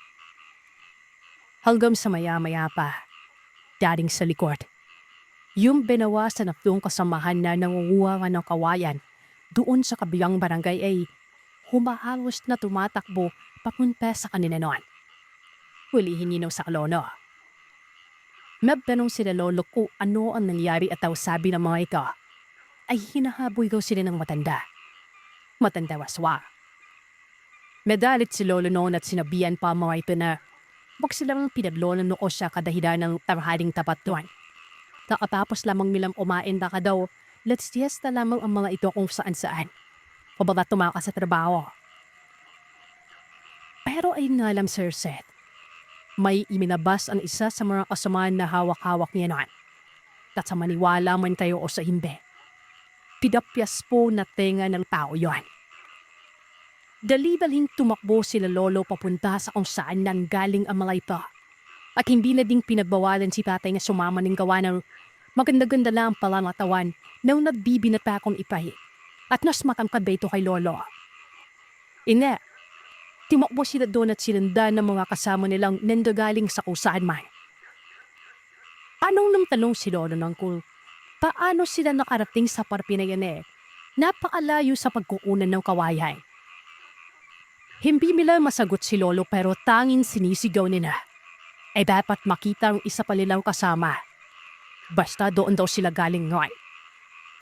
Hanggang sa maya-maya pa, dating sa likod, yung binawasan na yung kasamahan na nangunguha ng kawayan doon sa kabilang barangay ay humahangos na tumatakbo papunta sa kanila noon. Hulihin ninaw sa kalono. Nagtanong sila lolo kung ano ang nangyari at daw sabi ng mga ito ay hinahaboy daw sila ng matanda. Matanda waswa. Medalit si lolo noon at sinabihan pa ang mga ito na wag silang pinaglolo noo siya kadahilan ng tanghaling tapat doon. Nakatapos lamang nilang kumain na ka daw, let's siesta lamang ang mga ito kung saan-saan. Pababa tumakas sa trabaho. Pero ay nalam Sir Seth, may iminabas ang isa sa mga kasamaan na hawak-hawak niya noon. At sa maniwala man kayo o sa hindi, pidapyas po na tenga ng tao yon. Dali-daling tumakbo sila lolo papunta sa kung saan nanggaling ang mga ito. At hindi na ding pinagbawalan si tatay na sumama ng gawa ng maganda-ganda lang ang palangatawan nang nagbibinat pa akong ipay. At mas matangkad ba ito kay lolo? Ina, timakbo sila doon at sinanda ng mga kasama nilang nandagaling sa kusaan man. Anong nang tanong si lolo ng kung paano sila nakarating sa parpi na yan napakalayo sa pagkukunan ng kawayan. Hindi nila masagot si lolo pero tanging sinisigaw nila. Ay dapat makita ang isa pa nilang kasama. Basta doon daw sila galing ngayon.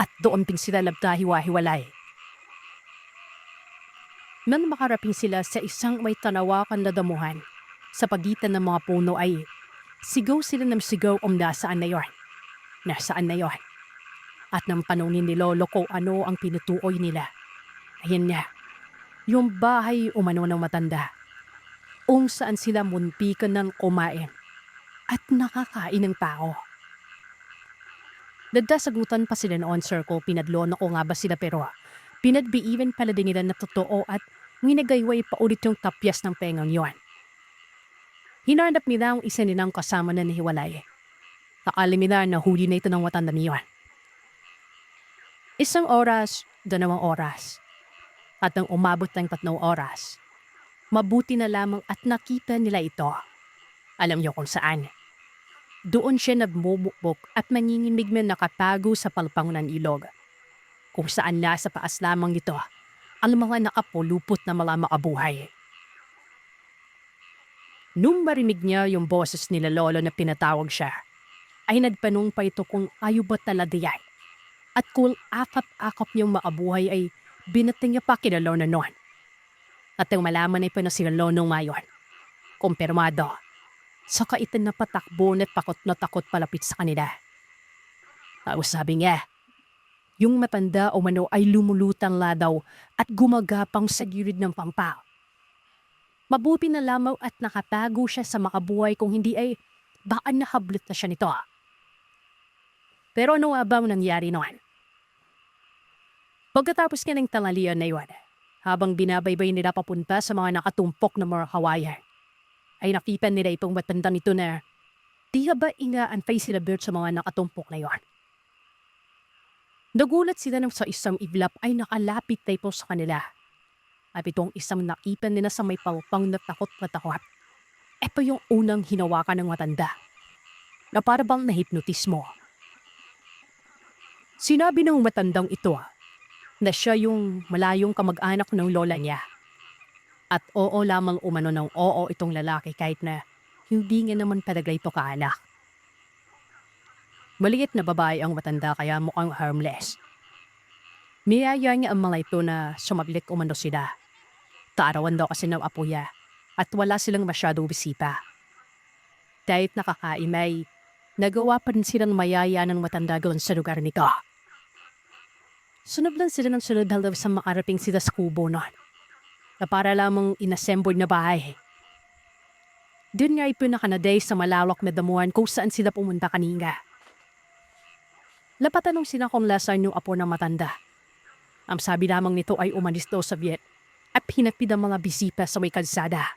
At doon din sila nagkahiwa-hiwalay. Nang makaraping sila sa isang may tanawakan na damuhan, sa pagitan ng mga puno ay sigaw sila ng sigaw nasaan na yon. Nasaan na yon. At nang tanungin ni lolo kung ano ang pinutuoy nila. Ayan niya. Yung bahay umano ng matanda, kung saan sila muntikan ng kumain at nakakain ng tao. Nagdasagutan pa sila noon, sir, ko pinadlona ko nga ba sila pero pinadbiiwan pala din nila na totoo at nginagayway pa ulit yung tapyas ng pengang yon. Hinanap nila ang isa nilang kasama na nahiwalay. Nakalim nila na huli na ito ng matanda niyon. 1 oras, 2 oras. At nang umabot ng 3 oras, mabuti na lamang at nakita nila ito. Alam niyo kung saan. Doon siya nagmumukbok at nanginginig na nakatago sa palpang ng ilog. Kung saan nasa paas lamang ito ang mga nakapulupot na mga makabuhay. Nung marinig niya yung boses nila lolo na pinatawag siya, ay nagpanong pa ito kung ayaw ba talaga yan. At kung akap-akap niyang maabuhay ay binating niya pa kina lolo noon. At ang malaman ay pa na sila lonong mayon. Kumpirmado, saka ito na patakbo at pakot na takot palapit sa kanila. Tapos sabi niya, yung matanda o mano ay lumulutang ladaw at gumagapang sa gilid ng pampaw. Mabuti na lamang at nakatago siya sa makabuhay kung hindi ay baka nahablit na siya nito. Pero ano nga ba ang nangyari noon? Pagkatapos nga ng tanghalian na iwan, habang binabaybay nila papunta sa mga nakatumpok na mga kawayan, ay nakita nila itong matandang ito na di ba inaantay sila Bert sa mga nakatumpok na iwan. Nagulat sila nang sa isang iglap ay nakalapit tayo sa kanila. At itong isang nakita nila sa may palpang na takot. Ito yung unang hinawakan ng matanda, na para bang nahipnotismo. Sinabi ng matandang ito na siya yung malayong kamag-anak ng lola niya. At oo lamang umano ng oo itong lalaki kahit na hindi nga naman talaga ito kaanak. Maliit na babae ang matanda kaya mukhang harmless. Niyaya niya ang mga ito na sumaglit umano sila. Taarawan daw kasi ng apuya at wala silang masyadong bisita. Kahit nakakain ay nagawa pa rin silang mayaya ng matanda doon sa lugar nito. Sunod lang sila ng sunod hanggang sa makaraping sila sa kubo noon, na para lamang inassembled na bahay. Doon nga ito nakanaday sa malawak na damuhan kung saan sila pumunta kanina. Lapatanong sila kung lasaan yung apo ng matanda. Ang sabi lamang nito ay umalis daw sa Viet at hinapid ang mga bisita sa may kalsada.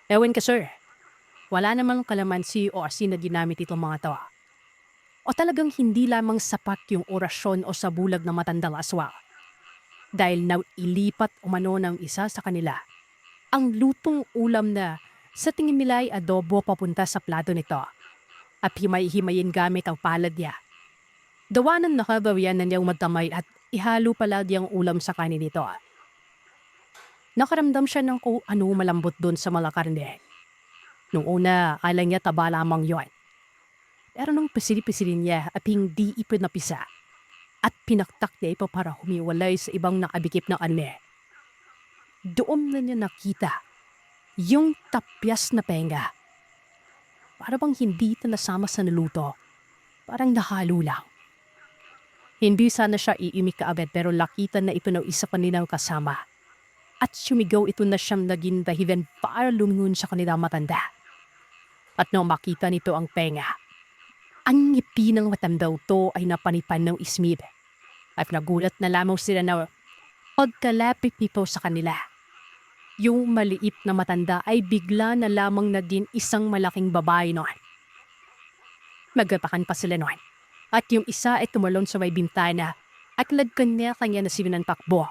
Ewan ka sir, wala namang kalamansi o asin na ginamit itong mga to. O talagang hindi lamang sapat yung orasyon o sabulag ng matandang aswang. Dahil nailipat umano ng isa sa kanila ang lutong ulam na sa tingin nila ay adobo papunta sa plato nito at himay-himayin gamit ang palad niya. Dawanan nakabawian na niyang magtamay at ihalo pala diyang ulam sa kanin nito. Nakaramdam siya ng kung ano malambot doon sa mga karne. Nung una, akala niya taba lamang yon. Pero nung pisili-pisilin niya at hindi ipinapisa at pinaktak niya ito para humiwalay sa ibang nakabikip na karne. Doon na niya nakita yung tapyas na penga. Para bang hindi ito nasama sa naluto. Parang nahalo lang. Hindi sana siya iimik kaagad pero lakitan na ito ng isa kanilang kasama. At sumigaw ito na siyang naging dahilan para lumingon sa kanilang matanda. At nang makita nito ang penga, ang ngipin ng matandaw to ay napanipan ng ismid. At nagulat na lamang sila na pagkalapit nito sa kanila. Yung maliit na matanda ay bigla na lamang naging isang malaking babae noon. Magkapakan pa sila noon. At yung isa ay tumalon sa may bintana at lagkan niya kanya na sila ng takbo.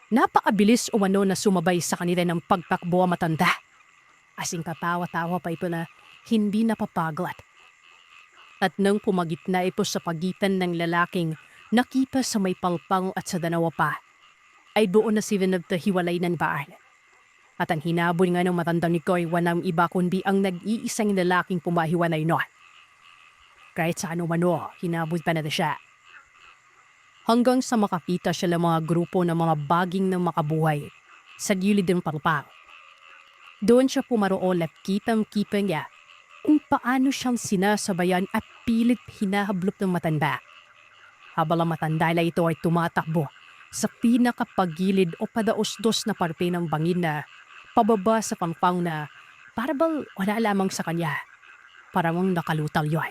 Napakabilis umano na sumabay sa kanila ng pagtakbo ang matanda. Asing katawa-tawa pa ito na hindi napapaglat. At nang pumagit na ito sa pagitan ng lalaking nakita sa may palpang at sa danawa pa, ay doon na sila nagtahiwalay ng baan. At ang hinabol nga ng matandang nito ay walang iba kundi ang nag-iisang lalaking pumahiwanay noon. Kahit sa ano-mano, hinabol pa na siya. Hanggang sa makakita siya ng mga grupo ng mga baging ng makabuhay sa gilid ng palpang. Doon siya pumaroon at kitang-kita niya kung paano siyang sinasabayan at pilit hinahablop ng matanda. Habang ang matanda na ito ay tumatakbo sa pinakapagilid o padaos-dos na parte ng bangin na pababa sa pangpang na parabang wala lamang sa kanya. Parang nakalutaw yun.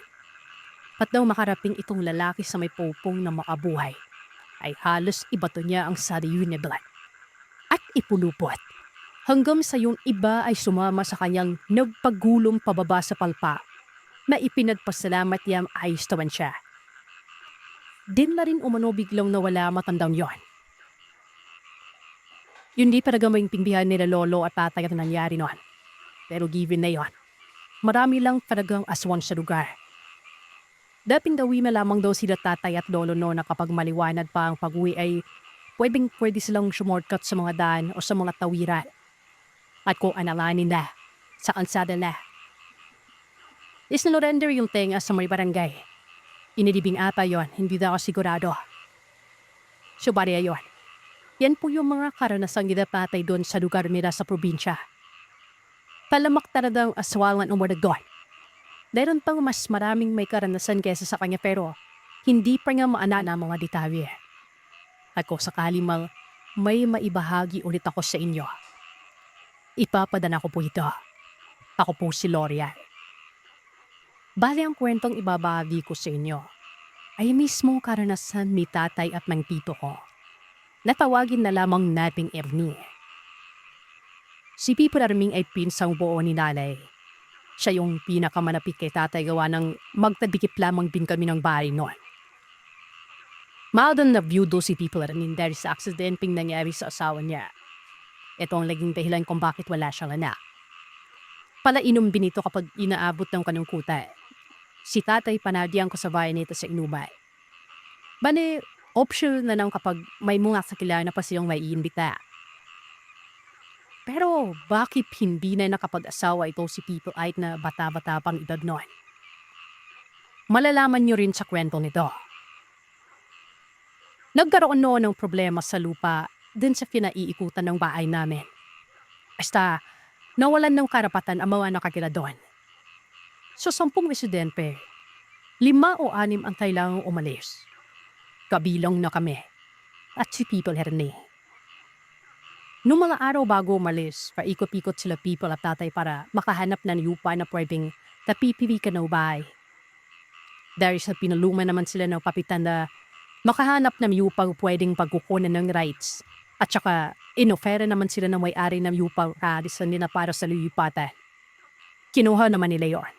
At daw makaraping itong lalaki sa may popong na makabuhay, ay halos ibato niya ang sarili niya blood. At ipulupot. Hanggang sa yung iba ay sumama sa kanyang nagpagulong pababa sa palpa na ipinagpasalamat niyang ayos tawan siya. Din na rin umano biglang nawala matandang yon. Yun di talaga may pingbihan nila lolo at tatay at nangyari noon. Pero given na yon, marami lang talagang aswang sa lugar. Dating dawi na lamang daw sila tatay at lolo no na kapag maliwanag pa ang pag-uwi ay pwede silang shortcut sa mga daan o sa mga tawiran. At kung analanin na, sa kalsada na. Isnalorender yung tenga sa may barangay. Inilibing ata yon, hindi daw ako sigurado. So bariya yon. Yan po yung mga karanasang ginapatay doon sa lugar nila sa probinsya. Palamak talagang aswangan umunag doon. Dahil pang mas maraming may karanasan kesa sa kanya pero hindi pa nga maana na mga detalye. At kung sakali may maibahagi ulit ako sa inyo, ipapadana ko po ito. Ako po si Lorian. Bali ang kwentong ibabahagi ko sa inyo ay mismo karanasan ni tatay at ng tito ko. Natawagin na lamang nating Ernie. Si Pipo Arming ay pinsang buo ni nanay. Siya yung pinakamanapit kay tatay gawa ng magtabikip lamang din kami ng bahay noon. Maldon na view do si Pipo Arming dahil sa aksidenteng nangyari sa asawa niya. Ito ang naging dahilan kung bakit wala siyang anak. Palainom din ito kapag inaabot ng kanungkutan. Si tatay panadiyan ko sa bahay nito sa inubay. Bale, optional na lang kapag may mga sakila na pa siyang may iimbita. Pero bakit hindi na nakapag-asawa ito si Pipo kahit na bata-bata pang edad noon? Malalaman niyo rin sa kwento nito. Nagkaroon noon ng problema sa lupa din sa pinaiikutan ng bahay namin. Basta, nawalan ng karapatan ang mga nakakila doon. So 10 residente, 5 o 6 ang kailangang umalis. Kabilang na kami at si Pipo Herne. Noong mga araw bago umalis, paikot-ikot sila Pipo at tatay para makahanap ng lupa na pwedeng tapipili ka ng bahay. Dahil sa pinaluma naman sila ng papitan na Makahanap ng yupang pwedeng pagkukunan ng rights. At saka, inofera naman sila ng may-ari ng yupang kaalisan nila para sa lilipatan. Kinuha naman nila yon.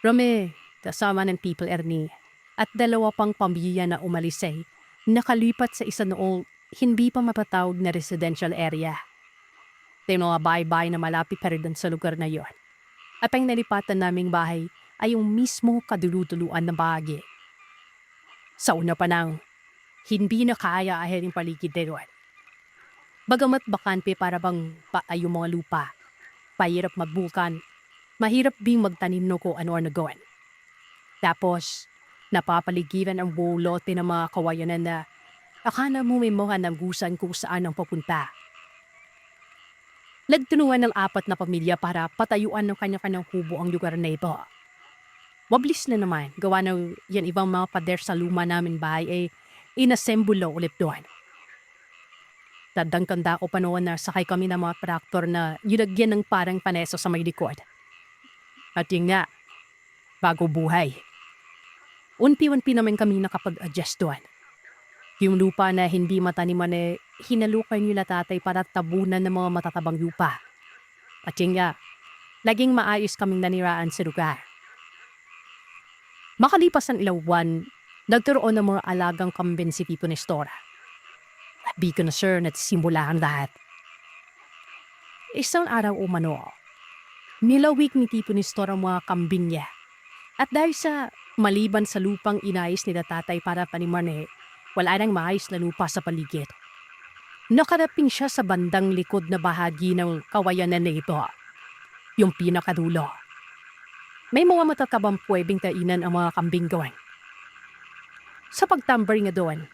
Rome, kasama ng People Ernie, at dalawa pang pamilya na umalis ay nakalipat sa isa noong hindi pa mapatawag na residential area. May mga bahay-bahay na malapit pa rin sa lugar na yon. At ang nalipatan naming bahay ay yung mismo kaduluduluan na bahagi. Sa una pa nang, hindi na kaya ahel yung paligid na doon. Bagamat bakante para bang paay yung mga lupa, pahirap magbulkan, mahirap ding magtanim no ko ano na gawin. Tapos, napapaligiran ang buong lote ng mga kawayanan na akala mo may mga nanggusan kung saan ang papunta. Nagtunuan ng 4 na pamilya para patayuan ng kanya-kanyang kubo ang lugar na ito. Wablis na naman, gawa ng yan ibang mga pader sa luma namin bahay ay inassemble ulit doon. Tandang-tanda ko pa noon na sakay kami ng mga traktor na yunagyan ng parang paneso sa may likod. At yun nga, bago buhay. Unti-unti naman kami nakapag-adjust doon. Yung lupa na hindi mataniman eh, hinalukan nila tatay para tabunan ng mga matatabang lupa. At yun nga, laging maayos kaming naniraan sa lugar. Makalipas ang ilang buwan, nagkaroon ng mga alagang kambing si Tito Nestor. Di ko na sure na simula ang lahat. Isang araw umano, nilawig ni Tito Nestor ang mga kambing niya. At dahil sa maliban sa lupang inayos ni tatay para paniman eh, wala nang maayos na lupa sa paligid. Nakaraping siya sa bandang likod na bahagi ng kawayanan na ito, yung pinakadulo. May mga matatapang pwedeng kainan ang mga kambing gawin. Sa pagtambay nga doon,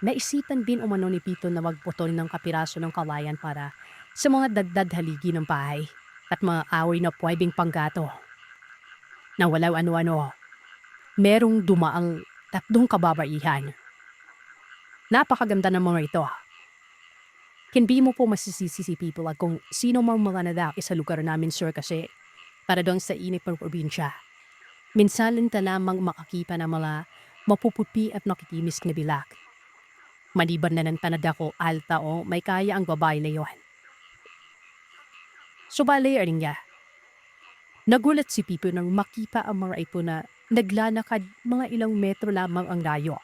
naisipan din umano ni Pito na magputol ng kapiraso ng kawayan para sa mga dagdag haligi ng bahay at mga away na pwedeng panggato. Nang wala ano-ano, merong dumaang 3 kababaihan. Napakaganda ng mga ito. Hindi mo po masisisi si People at kung sino mang mga nadaki sa lugar namin, sir, kasi para doon sa inip ng probinsya. Minsan ta lamang makakipa ng mga mapuputi at nakikinis na bilak. Maliban na ng tanada ko alta o may kaya ang babae na yun. Subali rin nga. Nagulat si Pipo nang makipa ang mga ito na naglalakad mga ilang metro lamang ang layo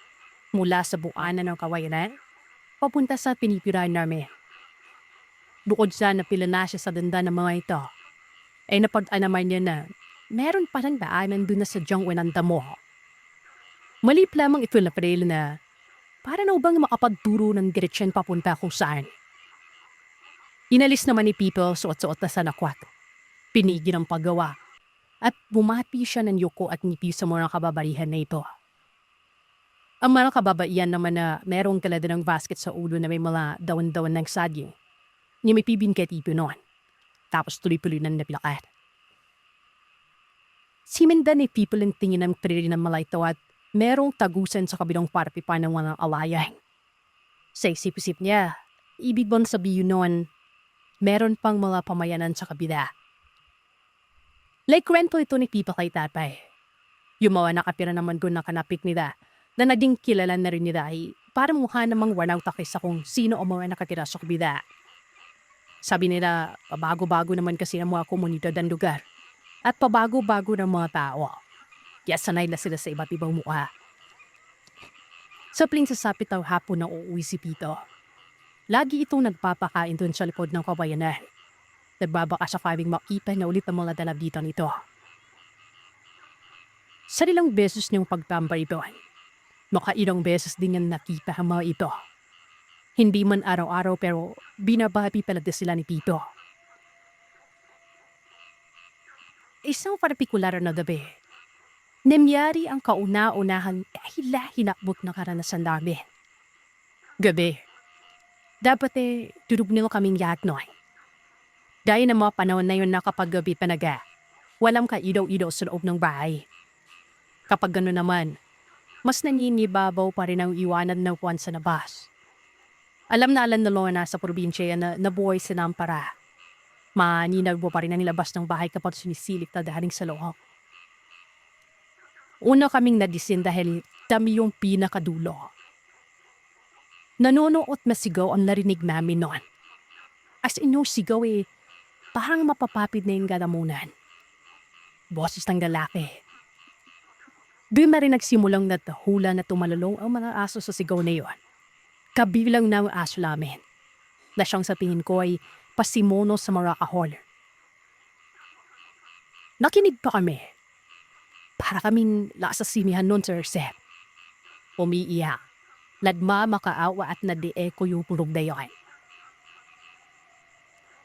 mula sa buanan ng kawayanan papunta sa pinipirahan namin. Bukod sa napila na siya sa danda ng mga ito, ay napag-an naman niya na meron parang daanan doon na sa diyang winanda mo. Malip lamang ito na paril na para na ubang makapagturo ng diretsyon papunta kung saan. Inalis naman ni People suot-suot na sa nakwat. Pinigil ang paggawa at bumati siya ng yuko at ngipi sa mga kababarihan na ito. Ang mga kababaihan naman na merong kalada ng basket sa ulo na may mga dawan-dawan ng saging. Niya may pibin kay Tipo noon. Tapos tuloy-tuloy na napilakat. Siminda ni People ang tingin ng trili ng malaito at merong tagusan sa kabilang parte pa ng mga alayan. Sa isip-isip niya, ibig bang sabihin noon, meron pang mga pamayanan sa kabila. Like kwento ito ni People kay tatay. Yung mga nakapira naman ko na kanapik nila na naging kilala na rin nila ay parang mukha namang wanaw takis sa kung sino o mga nakatira sa kabila. Sabi nila, pabago-bago naman kasi ang mga komunidad ng lugar at pabago-bago ng mga tao. Kaya sanay na sila sa iba't ibang mukha. Sa pling sasapit ang hapon na uuwi si Pito. Lagi itong nagpapakain doon sa likod ng kabayanan. Nagbabaka sa kaming makita na ulit ang mga dalagitan nito. Sa ilang beses niyong pagtambay doon, makailang beses din niyang nakita ang mga ito. Hindi man araw-araw pero binabati palagi sila ni Pito. Isang partikular na gabi, nangyari ang kauna-unahang hinakbot na karanasan namin. Gabi, dapat durog nila kaming yaknoy. Dahil ng mga panahon na yun na kapag gabi panaga, walang kaidaw-idaw sa loob ng bahay. Kapag gano'n naman, mas naninibabaw pa rin ang iwanan ng buwan sa labas. Alam na na sa probinsya na nabuhay si Nampara. Maninagbo pa rin ang nilabas ng bahay kapag sinisilip na dahaling sa loob. Una kaming nadisin dahil Kami yung pinakadulo. Nanonood masigaw ang narinig namin noon. As in yung sigaw parang mapapapid na yung galamunan. Boses ng lalaki. Doon na rin nagsimulang natahula na tumalulong ang mga aso sa sigaw na yon. Kabilang na ang aso namin, na siyang sa tingin ko ay pasimono sa mga kahol. Nakinig pa kami. Para kaming lasasimihan nun, Sir Seth. Umiiyak. Nagmamakaawa at nadi-echo yung pulog na yun.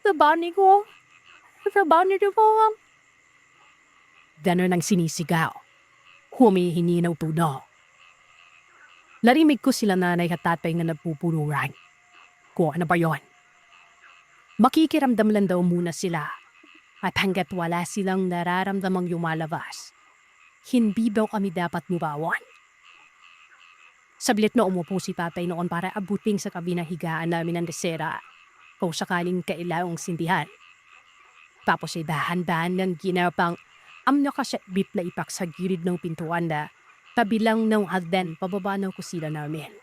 Sabani ko. Sabani ko po. Ganon ang sinisigaw. Humihingi ng tuno. Narimig ko sila nanay at tatay nga nagpupuluran. Kung ano ba yun? Makikiramdam lang daw muna sila. At hanggat wala silang nararamdamang lumalabas, hindi daw kami dapat mubawan. Sablit na umupo si tatay noon para abuting sa kabinahigaan namin ng desera kung sakaling kailangang sindihan. Tapos dahan-dahan ng ginapang amnakasetbit na ipak sa gilid ng pintuan na tabilang ng hagdan pababa ng kusina namin.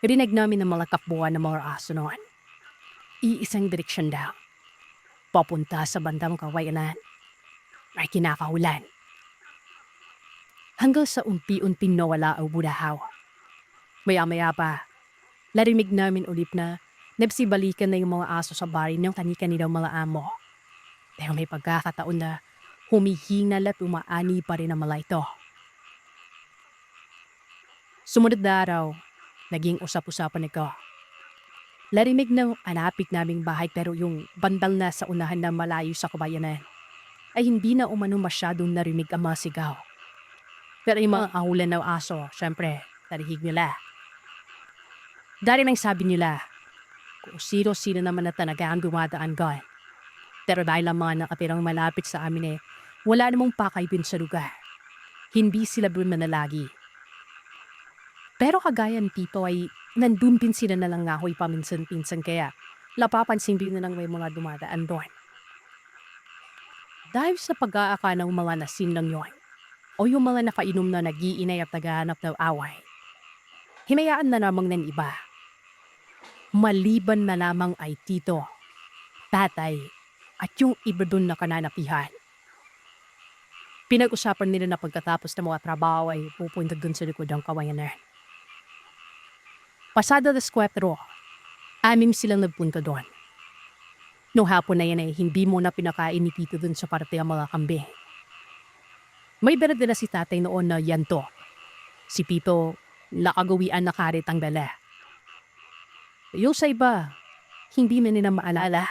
Rinig namin ng mga kapbuan ng mga aso noon. Iisang direksyon daw. Papunta sa bandang kawayanan. May kinakahulan. Hanggang sa unti-unting nawala ang budahaw. Maya-maya pa, larimig namin ulit na nabsibalikan na yung mga aso sa barin ng kani-kanilang mga amo. Pero may pagkakataon na humihingal at umaani pa rin ang mga ito. Sumunod na araw, naging usap-usapan ito. Larimig ng anapit naming bahay pero yung bandang nasa unahan na malayo sa kabayanan ay hindi na umano masyadong narinig ang mga sigaw. Pero yung mga ahulan ng aso, syempre, narihig nila. Dari nang sabi nila, kung sino-sino naman na talaga ang dumadaan doon. Pero dahil ang mga nakatirang malapit sa amin wala namang pakaibin sa lugar. Hindi sila doon manalagi. Pero kagaya ng tipo ay nandun din sila na lang ngahoy paminsan-pinsan kaya lapapansin din na lang may mga dumadaan doon. Dahil sa pag-aaka ng mga nasin lang yun, o yung mga nakainom na nag-iinay at naghahanap ng away, hinayaan na namang ng iba. Maliban na lamang ay tito, tatay, at yung iba dun na kananapihan. Pinag-usapan nila na pagkatapos ng mga trabaho ay pupunta dun sa likod ng kawayanan. Pasada das 4, aming silang nagpunta doon. Noong hapon na yan ay hindi mo na pinakain ni Tito dun sa parte ang mga kambing. May berad na si tatay noon na yanto. Si Pito, nakagawian na karit ang dala. Yung sa iba, hindi na nila maalala.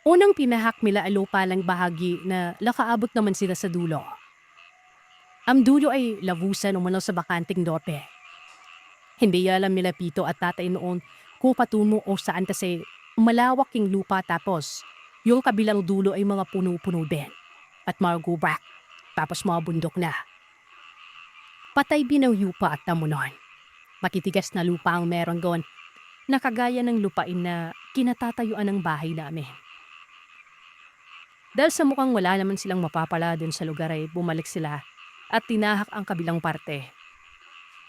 Unang pinahak nila ang lupa lang bahagi na nakaabot naman sila sa dulo. Ang dulo ay labusan umano sa bakanting dope. Hindi alam nila Pito at tatay noon kung patungo o saan kasi malawak yung lupa tapos yung kabilang dulo ay mga puno-puno din at mga gubak tapos mga bundok na. Patay din ang yupa at tamunon. Makitigas na lupa ang meron doon na kagaya ng lupain na kinatatayuan ng bahay namin. Dahil sa mukhang wala naman silang mapapala dun sa lugar ay bumalik sila at tinahak ang kabilang parte.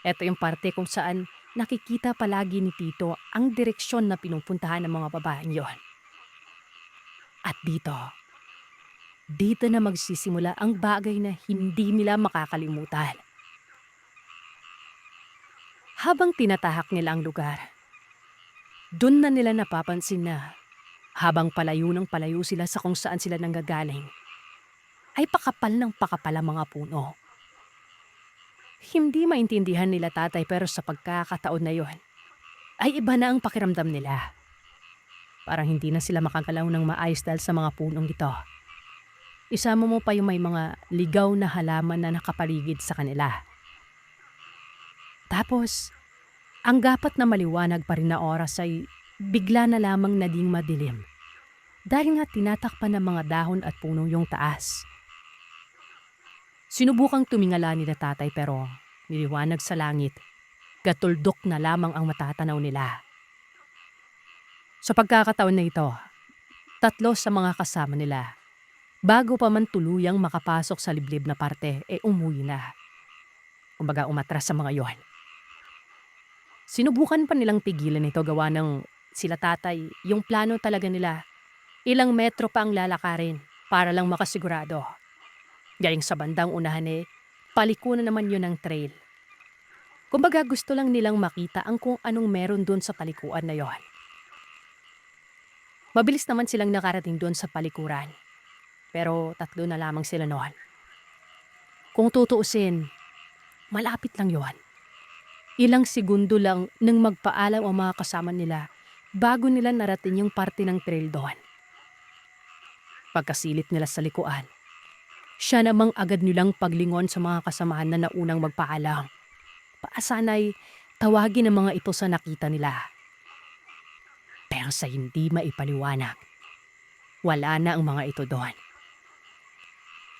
Ito yung parte kung saan nakikita palagi ni Tito ang direksyon na pinupuntahan ng mga babaeng yon. At dito na magsisimula ang bagay na hindi nila makakalimutan. Habang tinatahak nila ang lugar, doon na nila napapansin na habang palayo ng palayo sila sa kung saan sila nanggagaling, ay pakapal ng pakapal ang mga puno. Hindi maintindihan nila tatay pero sa pagkakataon na yon, ay iba na ang pakiramdam nila. Parang hindi na sila makagalaw ng maayos dahil sa mga punong ito. Isama mo pa yung may mga ligaw na halaman na nakapaligid sa kanila. Tapos, ang dapat na maliwanag pa rin na oras ay bigla na lamang naging madilim. Dahil nga tinatakpan ng mga dahon at puno yung taas. Sinubukang tumingala ni tatay pero niliwanag sa langit. Gatuldok na lamang ang matatanaw nila. Sa pagkakataon na ito, 3 sa mga kasama nila Bago pa man tuluyang makapasok sa liblib na parte, umuwi na. Kumbaga umatras sa mga yon. Sinubukan pa nilang pigilan ito gawa ng sila tatay, yung plano talaga nila. Ilang metro pa ang lalakarin para lang makasigurado. Galing sa bandang unahan paliko na naman yun ang trail. Kumbaga gusto lang nilang makita ang kung anong meron doon sa palikuan na yon. Mabilis naman silang nakarating doon sa palikuran. Pero 3 na lamang sila noon. Kung tutuusin, malapit lang yon. Ilang segundo lang nang magpaalam ang mga kasama nila bago nila narating yung parte ng trail doon. Pagkasilip nila sa likuan, siya namang agad nilang paglingon sa mga kasamahan na naunang magpaalam. Paasanay, tawagin ang mga ito sa nakita nila. Pero sa hindi maipaliwanag, wala na ang mga ito doon.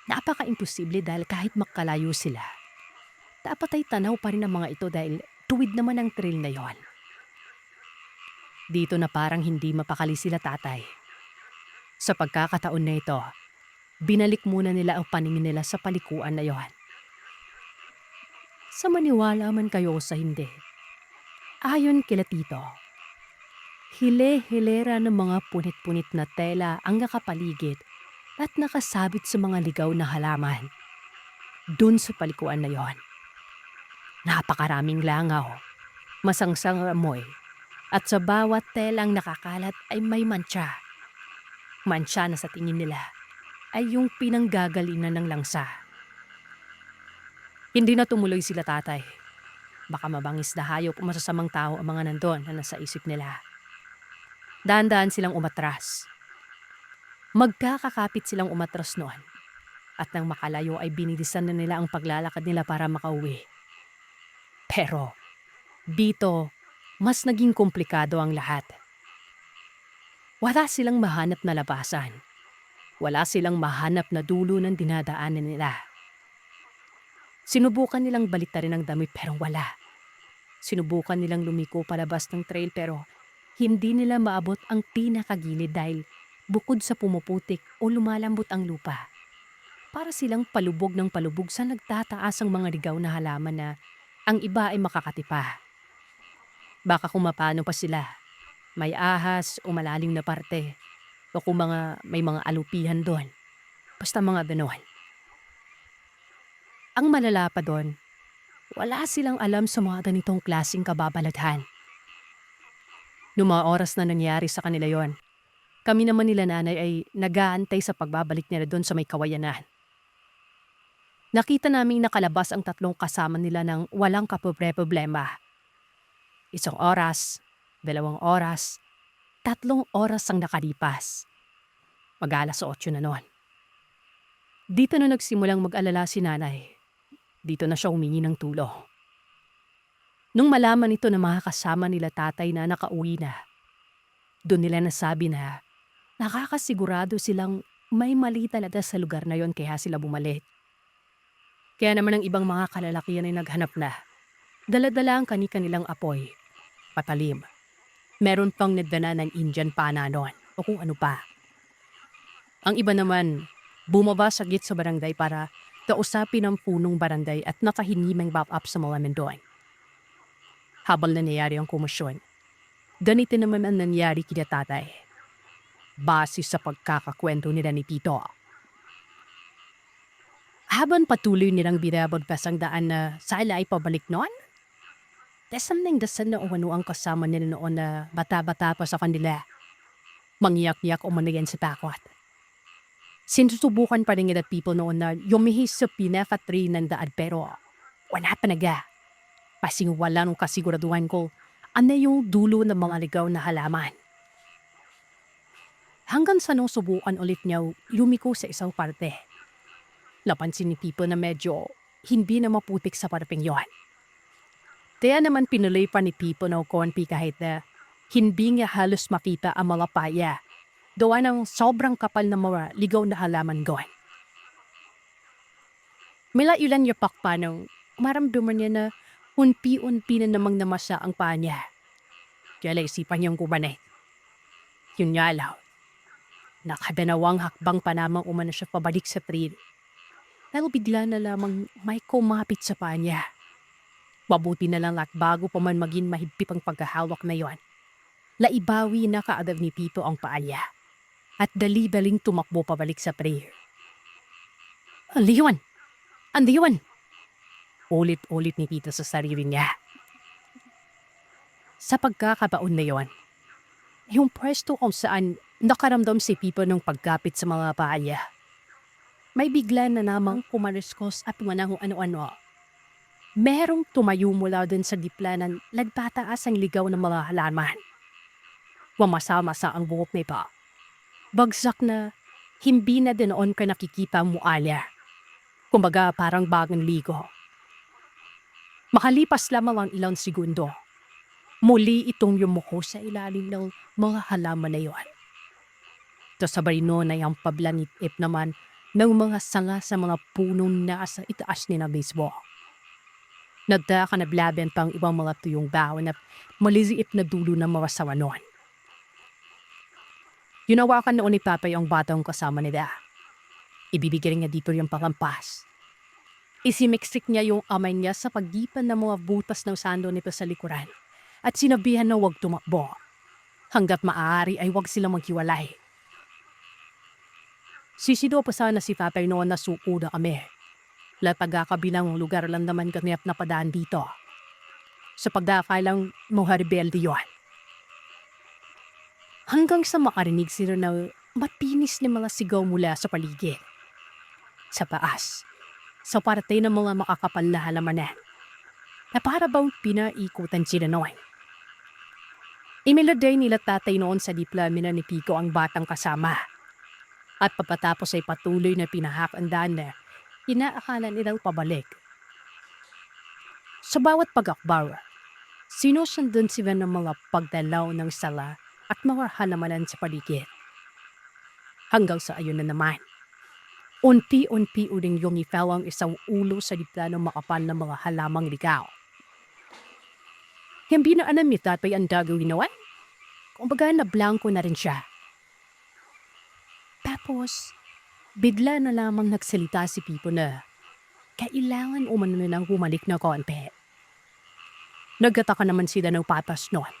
Napaka-imposible dahil kahit makalayo sila, dapat ay tanaw pa rin ang mga ito dahil tuwid naman ang trail na yon. Dito na parang hindi mapakali sila tatay. Sa pagkakataon na ito, binalik muna nila ang paningin nila sa palikuan na yon. Sa maniwala man kayo sa hindi, ayon kila Tito, hile-hilera ng mga punit-punit na tela ang nakapaligid at nakasabit sa mga ligaw na halaman. Dun sa palikuan na yon, napakaraming langaw, masangsang amoy, at sa bawat telang nakakalat ay may mantsa. Mantsa na sa tingin nila ay yung pinanggagalingan ng langsa. Hindi na tumuloy sila tatay. Baka mabangis na hayop o masasamang tao ang mga nandun na nasa isip nila. Dahan-dahan silang umatras. Magkakakapit silang umatras noon. At nang makalayo ay binilisan na nila ang paglalakad nila para makauwi. Pero dito, mas naging komplikado ang lahat. Wala silang mahanap na labasan. Wala silang mahanap na dulo ng dinadaanan nila. Sinubukan nilang baliktarin ang dami pero wala. Sinubukan nilang lumiko palabas ng trail pero hindi nila maabot ang pinakagilid dahil bukod sa pumuputik o lumalambot ang lupa. Para silang palubog ng palubog sa nagtataas ang mga ligaw na halaman na ang iba ay makakatipa. Baka kung mapano pa sila, may ahas o malalim na parte o kung may mga alupihan doon. Basta mga ganon. Ang malala pa doon, wala silang alam sa mga ganitong klaseng kababalaghan. Noong mga oras na nangyari sa kanila yon, kami naman nila nanay ay nag-aantay sa pagbabalik nila doon sa may kawayanan. Nakita naming nakalabas ang 3 kasama nila ng walang kapobre-problema. 1 oras, 2 oras, 3 oras ang nakalipas. Mag-alas 8 na noon. Dito na nagsimulang mag-alala si nanay. Dito na siya humingi ng tulong. Nung malaman ito na mga kasama nila tatay na nakauwi na, doon nila nasabi na nakakasigurado silang may mali talaga sa lugar na yon kaya sila bumalik. Kaya naman ang ibang mga kalalakihan ay naghanap na. Dala-dala ang kani-kanilang apoy, patalim. Meron pang nagdala ng Indian pana noon o kung ano pa. Ang iba naman, bumaba sa gate sa barangay para kausapin ang punong barangay at nakahinimang back up sa mga mendoan. Habang nangyayari ang kumusyon, ganito naman ang nangyari kina tatay. Base sa pagkakakwento nila ni Tito. Habang patuloy nilang binabagtas ang daan na sila ay pabalik noon, something dasan na umano ang kasama nila noon na bata-bata pa sa kanila. Mangyak-yak o manayan sa takot. Sinusubukan pa rin ng people noon na yumihis sa pinaka-tree ng daan pero wala pa naga. Pasing wala nung kasiguraduhan ko ano yung dulo ng mga ligaw na halaman. Hanggang sa nung subukan ulit niya lumiko sa isang parte. Napansin ni people na medyo hindi na maputik sa paraping yon. Kaya naman pinuloy pa ni people na konpi kahit na hindi nga halos makita ang mga paya. Gawa ng sobrang kapal na mga ligaw na halaman gawin. Mila ilan yung pakpa nung maramdaman niya na unpi-unpi na namang namasa ang paa niya. Kaya isipan niyang kumanay. Yun nga lang. Nakadanawang hakbang pa namang umano siya pabalik sa trail. Pero bigla na lamang may kumapit sa paa niya. Mabuti na lang at bago pa man maging mahigpit ang pagkahawak na yon, laibawi na kaagad ni Pito ang paa niya at dali-daling tumakbo pabalik sa prayer. Ano yun? Ano yun? Ulit-ulit ni Pito sa sarili niya. Sa pagkakataon na yon, yung pwesto kung saan nakaramdam si Pito ng pagkapit sa mga paa niya, may bigla na namang kumariskos at manang ano-ano. Merong tumayo mula dun sa diplanan, nagtataas ang ligaw ng mga halaman. Mamasa-masa ang buhok nito. Bagsak na hindi na dinoon ka nakikita ang mukha niya. Kumbaga parang bagong ligo. Makalipas lamang ang ilang segundo, muli itong yumuko sa ilalim ng mga halaman na yon. Sabay noon ay ang pablanit-ip naman ng mga sanga sa mga punong nasa itaas ni na mismo. Nagdaka na blaben pang ibang mga tuyong dahon at maliliit na dulo ng mga sawanon. Yunawakan noon ni Papay ang batang kasama nila. Ibibigay niya dito yung pangampas. Isimiksik niya yung amay niya sa pagitan ng mga butas ng sando nito sa likuran at sinabihan na huwag tumakbo. Hanggat maaari ay huwag silang maghiwalay. Sisido pa sana si Papay noon na suko na kami. Latagakabilang lugar lang naman kami at napadaan dito. Sa pagdakay lang mga rebelde yun. Hanggang sa makarinig sila na matinis na mga sigaw mula sa paligid. Sa taas, sa parte ng mga makakapal na halamanan, na para bang pinaikutan sila noon. Imiladay nila tatay noon sa diplomina ni Pico ang batang kasama. At papatapos ay patuloy na pinahakandaan na inaakala nilang pabalik. Sa bawat pag-akbar, sinusundan sila ng mga pagdalaw ng sala at mga halamanan sa paligid. Hanggang sa ayun na naman, unti-unti uling yumifaw ang isang ulo sa diplano makapal ng mga halamang ligaw. Hindi na alam ni Tatay ang gagawin naman. Kumbaga na blanco na rin siya. Tapos, bigla na lamang nagsalita si Pipo na kailangan umano na nang humalik na konti. Nagtataka naman sila ng patas noon.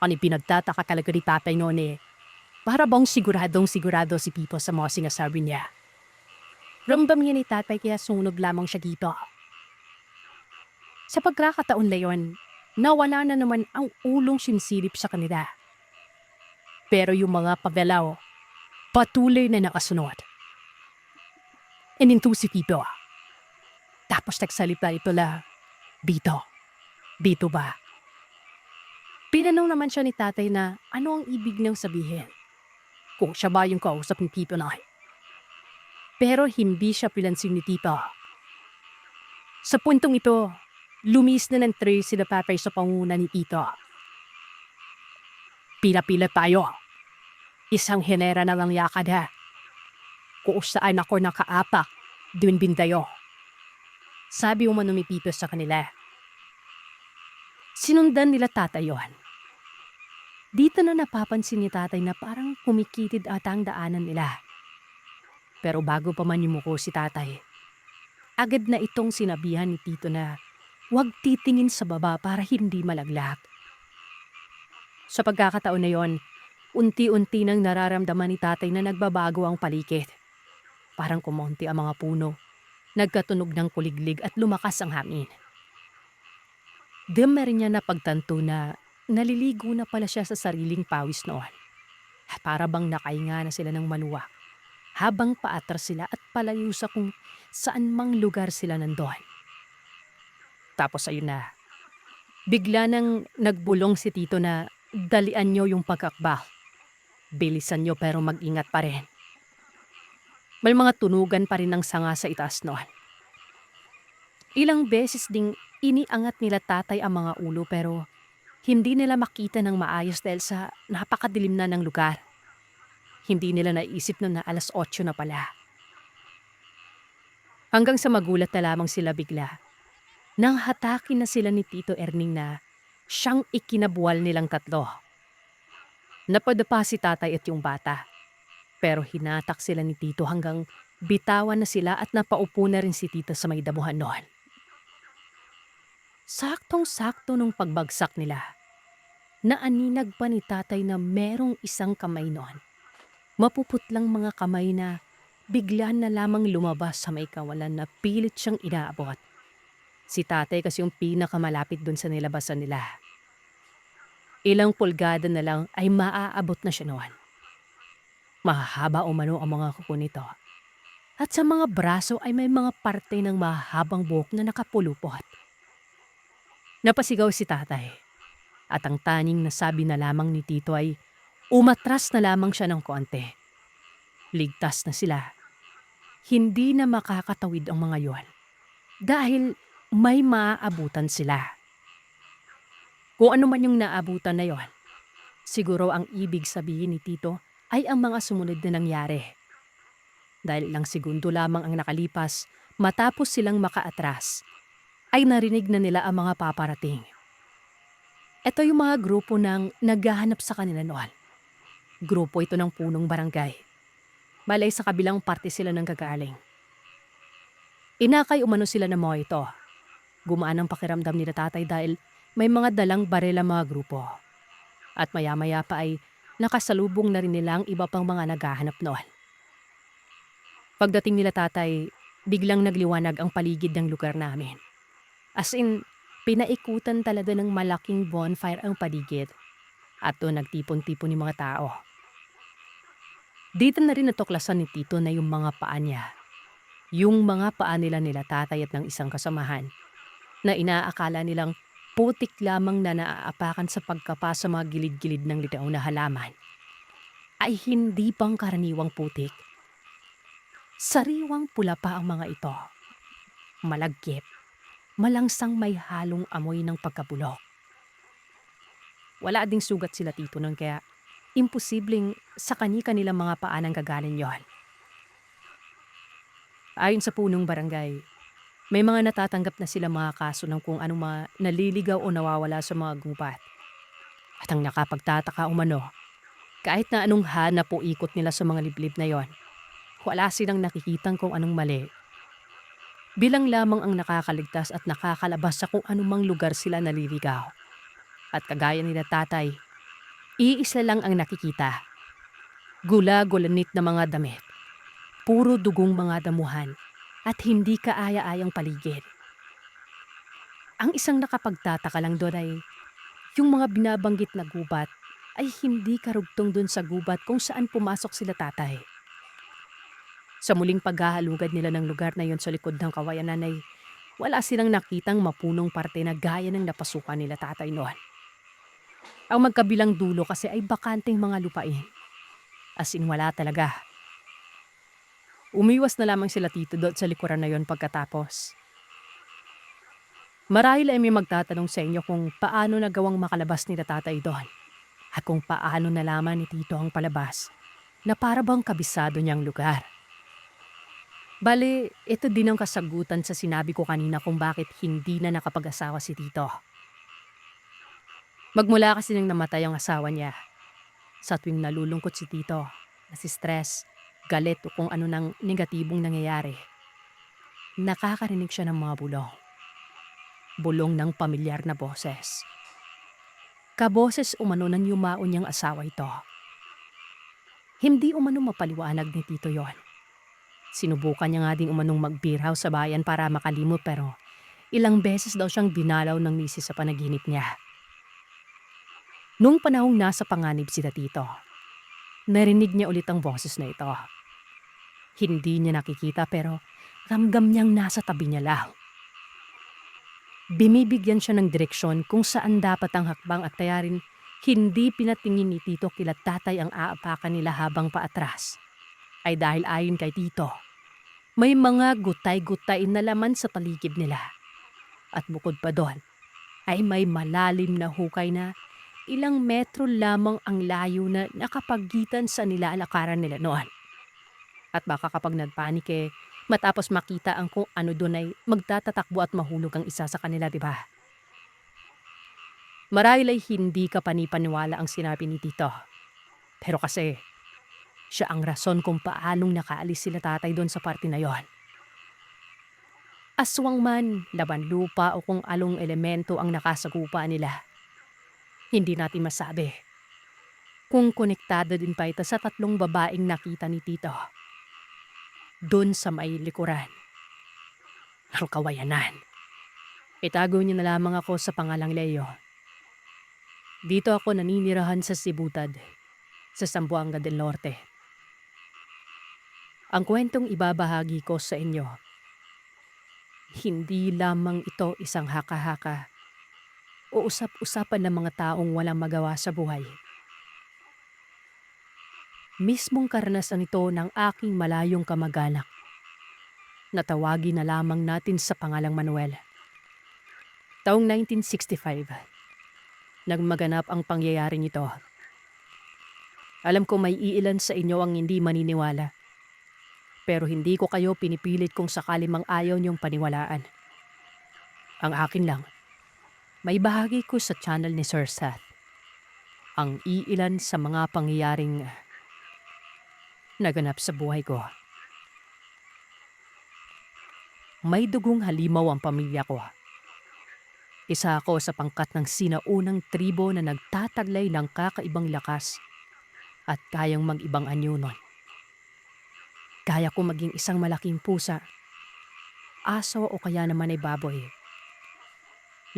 Ano pinagtataka talaga ni Tatay noon para bang siguradong sigurado si Pipo sa mga sinasabi niya. Ramdam niya ni Tatay kaya sunog lamang siya dito. Sa pagkakataon na yun, nawala na naman ang ulong sinsilip sa kanila. Pero yung mga pagdalaw, patuloy na nakasunod. Ininto si Pipo. Tapos nagsalita ito la, Bito. Bito ba? Pinanong naman siya ni Tatay na ano ang ibig niyang sabihin. Kung siya ba yung kausap ni Pipo na. Pero hindi siya pilansin ni Tito. Sa puntong ito, lumis na ng tray sila Papay sa panguna ni Tito. Pila-pila tayo. Isang henera na lang yakad ha. Kung saan ako nakaapak, dun bindayo. Sabi umano ni Tito sa kanila. Sinundan nila Tatay yun. Dito na napapansin ni Tatay na parang kumikitid ata ang daanan nila. Pero bago pa man yumuko si Tatay, agad na itong sinabihan ni Tito na huwag titingin sa baba para hindi malaglag. Sa pagkakataon na yon, unti-unti nang nararamdaman ni Tatay na nagbabago ang paligid. Parang kumonti ang mga puno, nagkatunog ng kuliglig at lumakas ang hangin. Deme rin niya napagtanto na naliligo na pala siya sa sariling pawis noon. Para bang nakahinga na sila ng maluwag habang paatras sila at palayo sa kung saan mang lugar sila nandoon. Tapos ayun na, bigla nang nagbulong si Tito na dalian niyo yung pagkakbal. Bilisan niyo pero mag-ingat pa rin. May mga tunugan pa rin ng sanga sa itaas noon. Ilang beses ding iniangat nila Tatay ang mga ulo pero hindi nila makita ng maayos dahil sa napakadilim na ng lugar. Hindi nila naisip na 8:00 na pala. Hanggang sa magulat na lamang sila bigla. Nang hatakin na sila ni Tito Erning na siyang ikinabuwal nilang tatlo. Napadapa si Tatay at yung bata. Pero hinatak sila ni Tito hanggang bitawan na sila at napaupo na rin si Tito sa may damuhan noon. Saktong-sakto nung pagbagsak nila, naaninag pa ni tatay na merong isang kamay noon. Mapuputlang mga kamay na bigla na lamang lumabas sa may kawalan na pilit siyang inaabot. Si tatay kasi yung pinakamalapit dun sa nilabasan nila. Ilang pulgada na lang ay maaabot na siya noon. Mahahaba umano ang mga kuko nito. At sa mga braso ay may mga parte ng mahabang buhok na nakapulupot. Napasigaw si tatay. At ang taning nasabi na lamang ni Tito ay umatras na lamang siya ng konti. Ligtas na sila. Hindi na makakatawid ang mga yon dahil may maaabutan sila. Kung ano man yung naabutan na yon, siguro ang ibig sabihin ni Tito ay ang mga sumunod na nangyari. Dahil ilang segundo lamang ang nakalipas matapos silang makaatras, ay narinig na nila ang mga paparating. Ito yung mga grupo ng naghahanap sa kanila noon. Grupo ito ng punong barangay. Malay sa kabilang parte sila ng gagaling. Inakay umano sila ng mga ito. Gumaan ang pakiramdam nila tatay dahil may mga dalang barel ang mga grupo. At maya-maya pa ay nakasalubong na rin nila ang iba pang mga naghahanap noon. Pagdating nila tatay, biglang nagliwanag ang paligid ng lugar namin. As in, pinaikutan talaga ng malaking bonfire ang paligid. At doon nagtipon-tipon yung mga tao. Dito na rin natuklasan ni Tito na yung mga paa niya. Yung mga paa nila tatay at ng isang kasamahan na inaakala nilang putik lamang na naaapakan sa pagkapa sa mga gilid-gilid ng litaw na halaman ay hindi pang karaniwang putik. Sariwang pula pa ang mga ito. Malagkit, malangsang may halong amoy ng pagkabulok. Wala ding sugat sila Tito nun kaya imposibleng sa kani-kanilang mga paa nang gagaling yon. Ayon sa punong barangay, may mga natatanggap na sila mga kaso ng kung anong mga naliligaw o nawawala sa mga gubat. At ang nakapagtataka umano, kahit na anong hanap o ikot nila sa mga liblib na yon, wala silang nakikitang kung anong mali. Bilang lamang ang nakakaligtas at nakakalabas sa kung anumang lugar sila naliligaw. At kagaya nila tatay, iisa lang ang nakikita. Gula-gulanit na mga damit. Puro dugong mga damuhan at hindi kaaya-ayang paligid. Ang isang nakapagtataka lang doon ay yung mga binabanggit na gubat ay hindi karugtong doon sa gubat kung saan pumasok sila tatay. Sa muling paghahalugad nila ng lugar na yon sa likod ng kawayanan ay wala silang nakitang mapunong parte na gaya ng napasukan nila tatay noon. Ang magkabilang dulo kasi ay bakanteng mga lupain. As in wala talaga. Umiwas na lamang sila Tito doon sa likuran na yon pagkatapos. Marahil ay may magtatanong sa inyo kung paano nagawang makalabas nila tatay doon. At kung paano nalaman ni Tito ang palabas na para bang kabisado niyang lugar. Bale, ito din ang kasagutan sa sinabi ko kanina kung bakit hindi na nakapag-asawa si Tito. Magmula kasi nang namatay ang asawa niya. Sa tuwing nalulungkot si Tito, nasi-stress, galit o kung ano nang negatibong nangyayari, nakakarinig siya ng mga bulong. Bulong ng pamilyar na boses. Kaboses umano ng yumao niyang asawa ito. Hindi umano mapaliwanag ni Tito yon. Sinubukan niya nga din umanong magbirhaw sa bayan para makalimot pero ilang beses daw siyang dinalaw ng misis sa panaginip niya. Nung panahong nasa panganib si Tito, narinig niya ulit ang boses na ito. Hindi niya nakikita pero ramdam niyang nasa tabi niya lang. Binibigyan siya ng direksyon kung saan dapat ang hakbang at tayarin hindi pinatingin ni Tito kila tatay ang aapakan nila habang paatras. Ay dahil ayon kay Tito, may mga gutay-gutay na laman sa paligid nila. At bukod pa doon, ay may malalim na hukay na ilang metro lamang ang layo na nakapagitan sa nilalakaran nila noon. At baka kapag nagpanik matapos makita ang kung ano doon ay magtatatakbo at mahulog ang isa sa kanila, di ba? Marahil ay hindi ka panipaniwala ang sinabi ni Tito. Pero kasi, Siya ang rason kung paanong nakaalis sila tatay doon sa party na yon. Aswang man, laban lupa o kung along elemento ang nakasagupa nila. Hindi natin masabi kung konektado din pa ito sa tatlong babaeng nakita ni Tito. Doon sa may likuran ng kawayanan. Itago niyo na lamang ako sa pangalang Leo. Dito ako naninirahan sa Sibutad, sa Zamboanga del Norte. Ang kwentong ibabahagi ko sa inyo, hindi lamang ito isang haka-haka o usap-usapan ng mga taong walang magawa sa buhay. Mismong karanasan ito ng aking malayong kamag-anak. Natawagin na lamang natin sa pangalang Manuel. Taong 1965, nagmaganap ang pangyayaring ito. Alam ko may iilan sa inyo ang hindi maniniwala. Pero hindi ko kayo pinipilit kung sakali mang ayaw niyong paniwalaan. Ang akin lang, may bahagi ko sa channel ni Sir Seth. Ang iilan sa mga pangyayaring naganap sa buhay ko. May dugong halimaw ang pamilya ko. Isa ako sa pangkat ng sinaunang tribo na nagtataglay ng kakaibang lakas at kayang mag-ibang anyo nun. Kaya ko maging isang malaking pusa, aso o kaya naman ay baboy.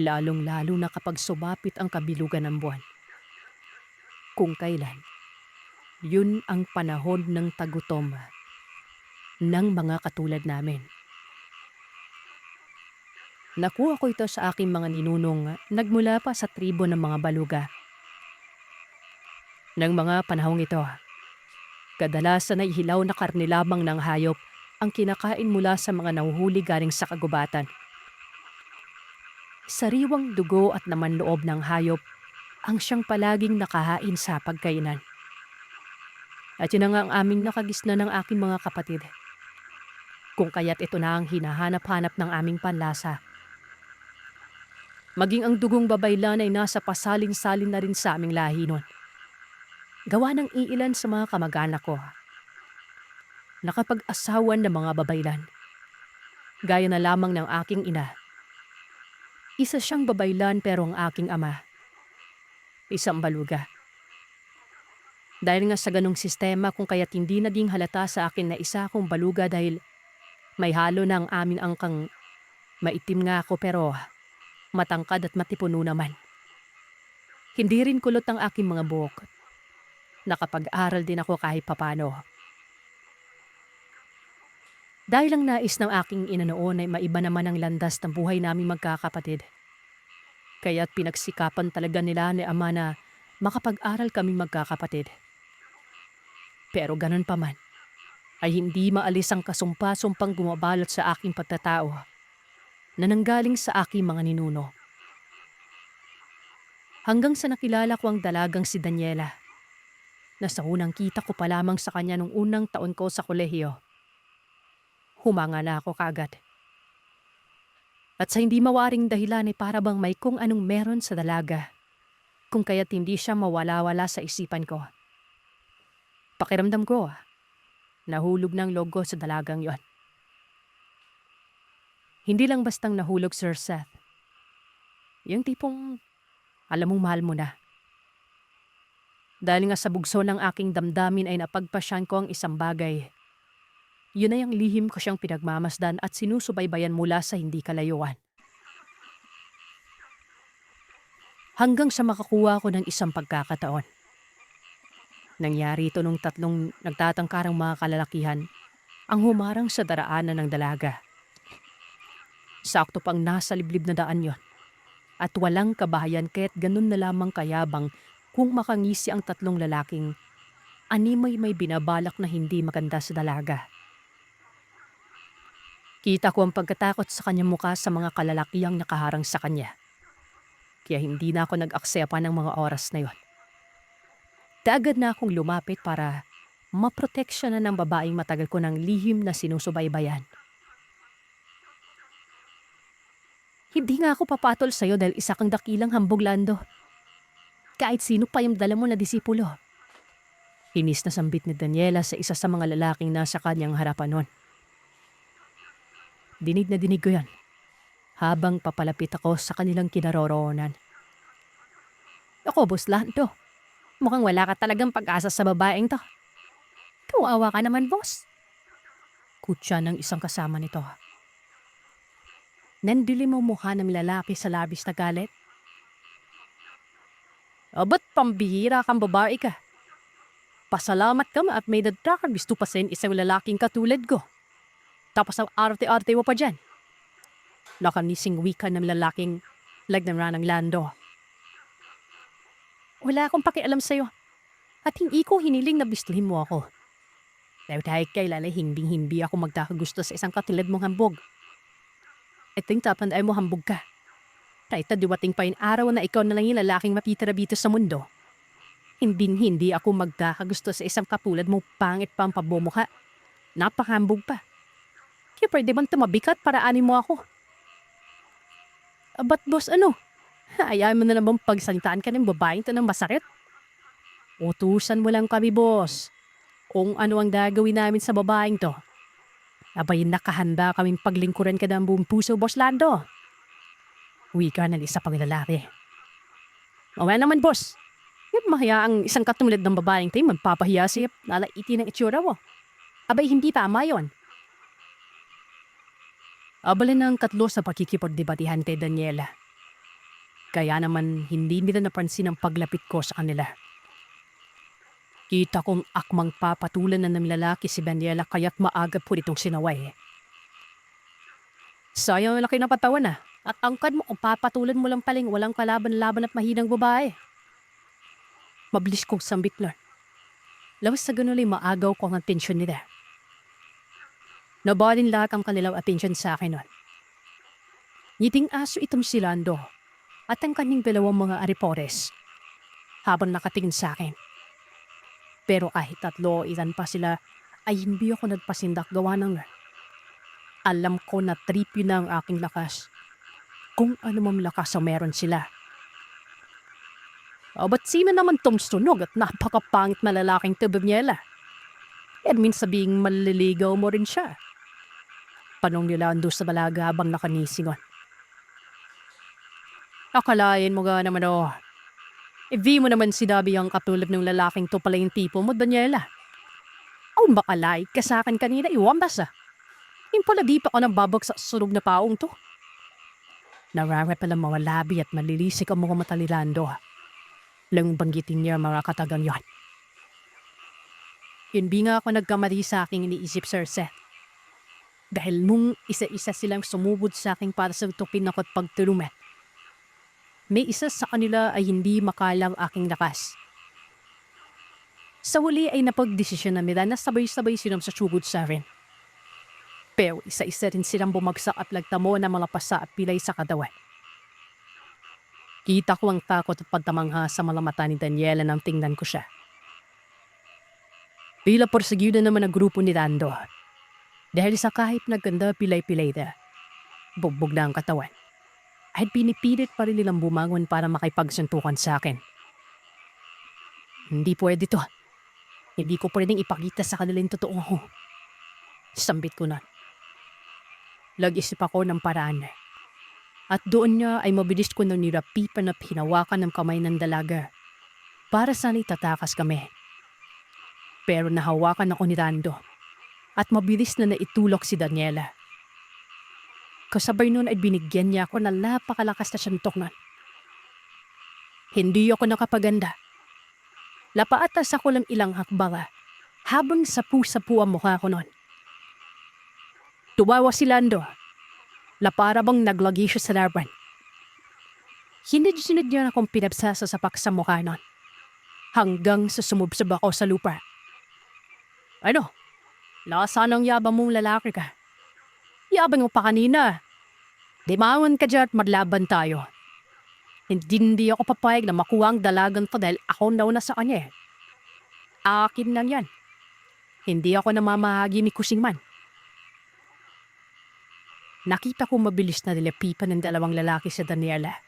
Lalong-lalo na kapag sumapit ang kabilugan ng buwan. Kung kailan, yun ang panahon ng tagutom ng mga katulad namin. Nakuha ko ito sa aking mga ninunong nagmula pa sa tribo ng mga baluga. Nang mga panahong ito, kadalasan ay hilaw na karne lamang ng hayop ang kinakain mula sa mga nahuhuli galing sa kagubatan. Sariwang dugo at naman loob ng hayop ang siyang palaging nakahain sa pagkainan. At yun nga ang aming nakagisna ng aking mga kapatid. Kung kaya't ito na ang hinahanap-hanap ng aming panlasa. Maging ang dugong babaylan ay nasa pasalin-salin na rin sa aming lahi nun. Gawa ng iilan sa mga kamag-anak ko. Nakapag-asawan ng mga babaylan. Gaya na lamang ng aking ina. Isa siyang babaylan pero ang aking ama, isang baluga. Dahil nga sa ganong sistema kung kaya't hindi na ding halata sa akin na isa akong baluga dahil may halo na ang amin angkang maitim nga ako pero matangkad at matipuno naman. Hindi rin kulot ang aking mga buhok. Nakapag-aral din ako kahit papano. Dahil ang nais ng aking ina noon ay maiba naman ang landas ng buhay naming magkakapatid. Kaya't pinagsikapan talaga nila ni ama na makapag-aral kaming magkakapatid. Pero ganun pa man, ay hindi maalis ang kasumpa-sumpang gumabalot sa aking pagtatao na nanggaling sa aking mga ninuno. Hanggang sa nakilala ko ang dalagang si Daniela, na sa unang kita ko pa lamang sa kanya nung unang taon ko sa kolehiyo. Humanga na ako kaagad. At sa hindi mawaring dahilan ay para bang may kung anong meron sa dalaga, kung kaya't hindi siya mawala-wala sa isipan ko. Pakiramdam ko, nahulog ng logo sa dalagang yon. Hindi lang bastang nahulog, Sir Seth. Yung tipong, alam mong mahal mo na. Dahil nga sa bugso ng aking damdamin ay napagpasyan ko ang isang bagay. Yun ay ang lihim ko siyang pinagmamasdan at sinusubaybayan mula sa hindi kalayuan. Hanggang sa makakuha ko ng isang pagkakataon. Nangyari ito nung tatlong nagtatangkarang mga kalalakihan ang humarang sa daraanan ng dalaga. Sakto pang nasa liblib na daan yon. At walang kabahayan kaya't ganun na lamang kayabang kung makangisi ang tatlong lalaking animoy may binabalak na hindi maganda sa dalaga. Kita ko ang pagkatakot sa kanyang muka sa mga kalalakihang nakaharang sa kanya. Kaya hindi na ako nag-aksaya pa ng mga oras na yon. Agad na akong lumapit para maproteksyonan ng babaeng matagal ko ng lihim na sinusubaybayan. Hindi nga ako papatol sa'yo dahil isa kang dakilang hambog, Lando. Kahit sino pa yung dala mo na disipulo. Hinis na sambit ni Daniela sa isa sa mga lalaking nasa kanyang harapan noon. Dinig na dinig ko yan habang papalapit ako sa kanilang kinaroroonan. Ako, Boss Lando. Mukhang wala ka talagang pag-asa sa babaeng to. Kawawa ka naman, boss. Kutya ng isang kasama nito. Nandili mo mukha ng lalaki sa labis na galit. Ba't pambihira kang babae ka? Pasalamat ka at may dadra ka gusto pa sin isang lalaking katulad ko. Tapos ang arte-arte mo pa dyan. Nakanising wika ng lalaking lagnamra ng Lando. Wala akong pakialam sa'yo. At hindi ko hiniling na bistuhin mo ako. Dahil kailan ay hindi ako magkakagusto sa isang katulad mong hambog. Ito yung tapandaan mo hambog ka. Kahit na dumating pa yung araw na ikaw na lang yung lalaking mapitara-bito sa mundo. Hindi ako magkakagusto sa isang kapulad mong pangit pa ang pabumukha. Napakahambog pa. Kaya pwede bang tumabikat para anin mo ako? Ba't boss ano? Ayaw mo na naman pagsalitaan ka ng babaeng to ng masakit? Utusan mo lang kami, boss. Kung ano ang gagawin namin sa babaeng to. Abay nakahanda kaming paglingkuran ka ng buong puso, Boss Lando. Wika ng isa pang lalaki. Wala naman, boss. Yung mahiyaang isang katulad ng babaeng tayo magpapahiya siya nalaiti ng itsura mo. Abay hindi tama yon. Abala ng katlo sa pakikipagdebatihan kay Daniela. Kaya naman hindi nila napansin ang paglapit ko sa kanila. Kita kong akmang papatulan na ng lalaki si Daniela kaya't maaga po itong sinaway. Sayang laki ng patawan na at angkad mo kung papatulan mo lang paling walang kalaban-laban at mahinang babae. Mabilis kong sambit na. Lawas sa ganun ay maagaw ko ang atensyon nila. Nabalin lahat ang kanilang atensyon sa akin nun. Ngiting aso itong si Lando at ang kanyang dalawang mga aripores habang nakatingin sa akin. Pero kahit tatlo ilan pa sila ay hindi ako nagpasindak gawa ng alam ko na trip yun na ang aking lakas. Kung ano mang lakas ang meron sila. Ba't sino naman tong sunog at napakapangit na lalaking Daniela? Edmin sabing maliligaw mo rin siya. Panong nila ando sa balaga habang nakanisingon. Akalain mo ga naman di mo naman sinabi ang katulad ng lalaking to pala yung tipo mo, Daniela. Bakalay ka sa akin kanina, iwambas Yung pala di pa ako nababag sa sunog na paong to. Nararap pala mga labi at malilisik ang mga mata ni Lando. Lang banggitin niya mga katagang yan. Hindi nga ako nagkamali sa aking iniisip, Sir Seth. Dahil nung isa-isa silang sumubod sa akin para sa tupin ako at pagtulumet, may isa sa kanila ay hindi makalang aking lakas. Sa huli ay napagdesisyon na nila na sabay-sabay silang sasugod sa akin. Pero isa-isa rin silang bumagsak at lagtamo na mga pasa at pilay sa katawan. Kita ko ang takot at pagtamangha sa mga mata ni Daniela nang tingnan ko siya. Pila porsigyuda naman ang grupo ni Lando. Dahil sa kahit naganda pilay-pilay na, bugbog na ang katawan. Ay pinipilit pa rin nilang bumangon para makipagsuntukan sa akin. Hindi pwede to. Hindi ko pwedeng ipakita sa kanila yung totoo ko. Sambit ko na. Lag-isip ako ng paraan. At doon niya ay mabilis ko nang nirapipan at hinawakan ng kamay ng dalaga para sana itatakas kami. Pero nahawakan ako ni Lando at mabilis na naitulok si Daniela. Kasabay nun ay binigyan niya ako ng napakalakas na santok nun. Hindi ako nakapaganda. Lapaatas ako lang ilang hakbanga habang sapu-sapu ang mukha ko nun. Tumawa si Lando. Para bang naglagi siya sa laban. Hinid-sinid niya akong pinabsasasapak sa mukha nun. Hanggang sa sumubsob ako sa lupa. Ano? Lasa ng yabang mong lalaki ka. Yabang mo pa kanina. Dimawan ka dyan at maglaban tayo. Hindi ako papayag na makuha ang dalagang to dahil ako nauna sa kanya. Akin lang yan. Hindi ako namamahagi ni Kusingman. Nakita ko mabilis na nilapipan ng dalawang lalaki sa Daniela.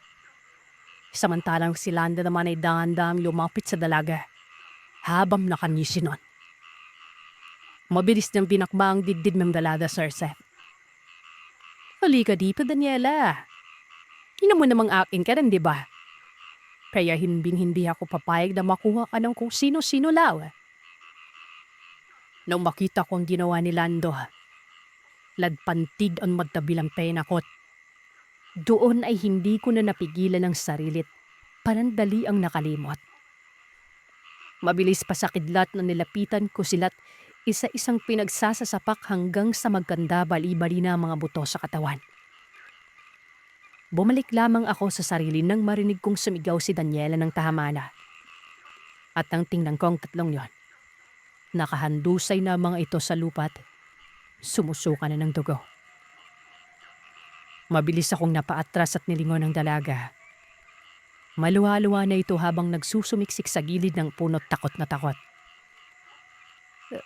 Samantalang si Lando naman ay dahan-dahang lumapit sa dalaga habang nakangisi nun. Mabilis niyang binakba ang dibdib ng dalaga, Sir Seth. Halika dito, Daniela. Ina mo namang akin ka rin, di ba? Kaya hindi ako papayag na makuha ka ng kung sino-sino law. Nang makita ko ang ginawa ni Lando, ladpantig ang magtabilang penakot. Doon ay hindi ko na napigilan ang sarilit, panandali ang nakalimot. Mabilis pa sa kidlat na nilapitan ko sila't isa-isang pinagsasasapak hanggang sa magkanda bali-bali na ang mga buto sa katawan. Bumalik lamang ako sa sarili nang marinig kong sumigaw si Daniela ng tahamana. At ang tingnan ko ang tatlong yon. Nakahandusay na mga ito sa lupa't sumusuka na ng dugo. Mabilis akong napaatras at nilingon ng dalaga. Maluwa-luwa na ito habang nagsusumiksik sa gilid ng puno't takot na takot.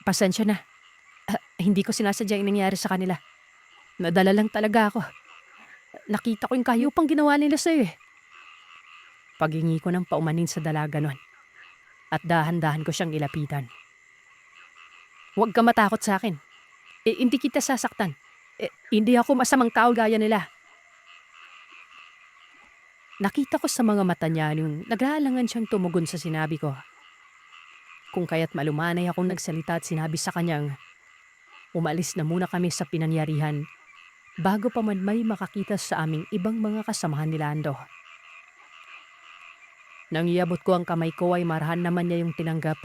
Pasensya na. Hindi ko sinasadya yung nangyari sa kanila. Nadala lang talaga ako. Nakita ko yung kahiyupang ginawa nila sa'yo eh. Paghingi ko ng paumanin sa dalaga nun. At dahan-dahan ko siyang ilapitan. Huwag ka matakot sa akin. Hindi kita sasaktan. Hindi ako masamang tao gaya nila. Nakita ko sa mga mata niya nung nag-aalangan siyang tumugon sa sinabi ko. Kung kaya't malumanay akong nagsalita at sinabi sa kanyang, umalis na muna kami sa pinangyarihan bago pa man may makakita sa aming ibang mga kasamahan ni Lando. Nang iabot ko ang kamay ko ay marahan naman niya yung tinanggap.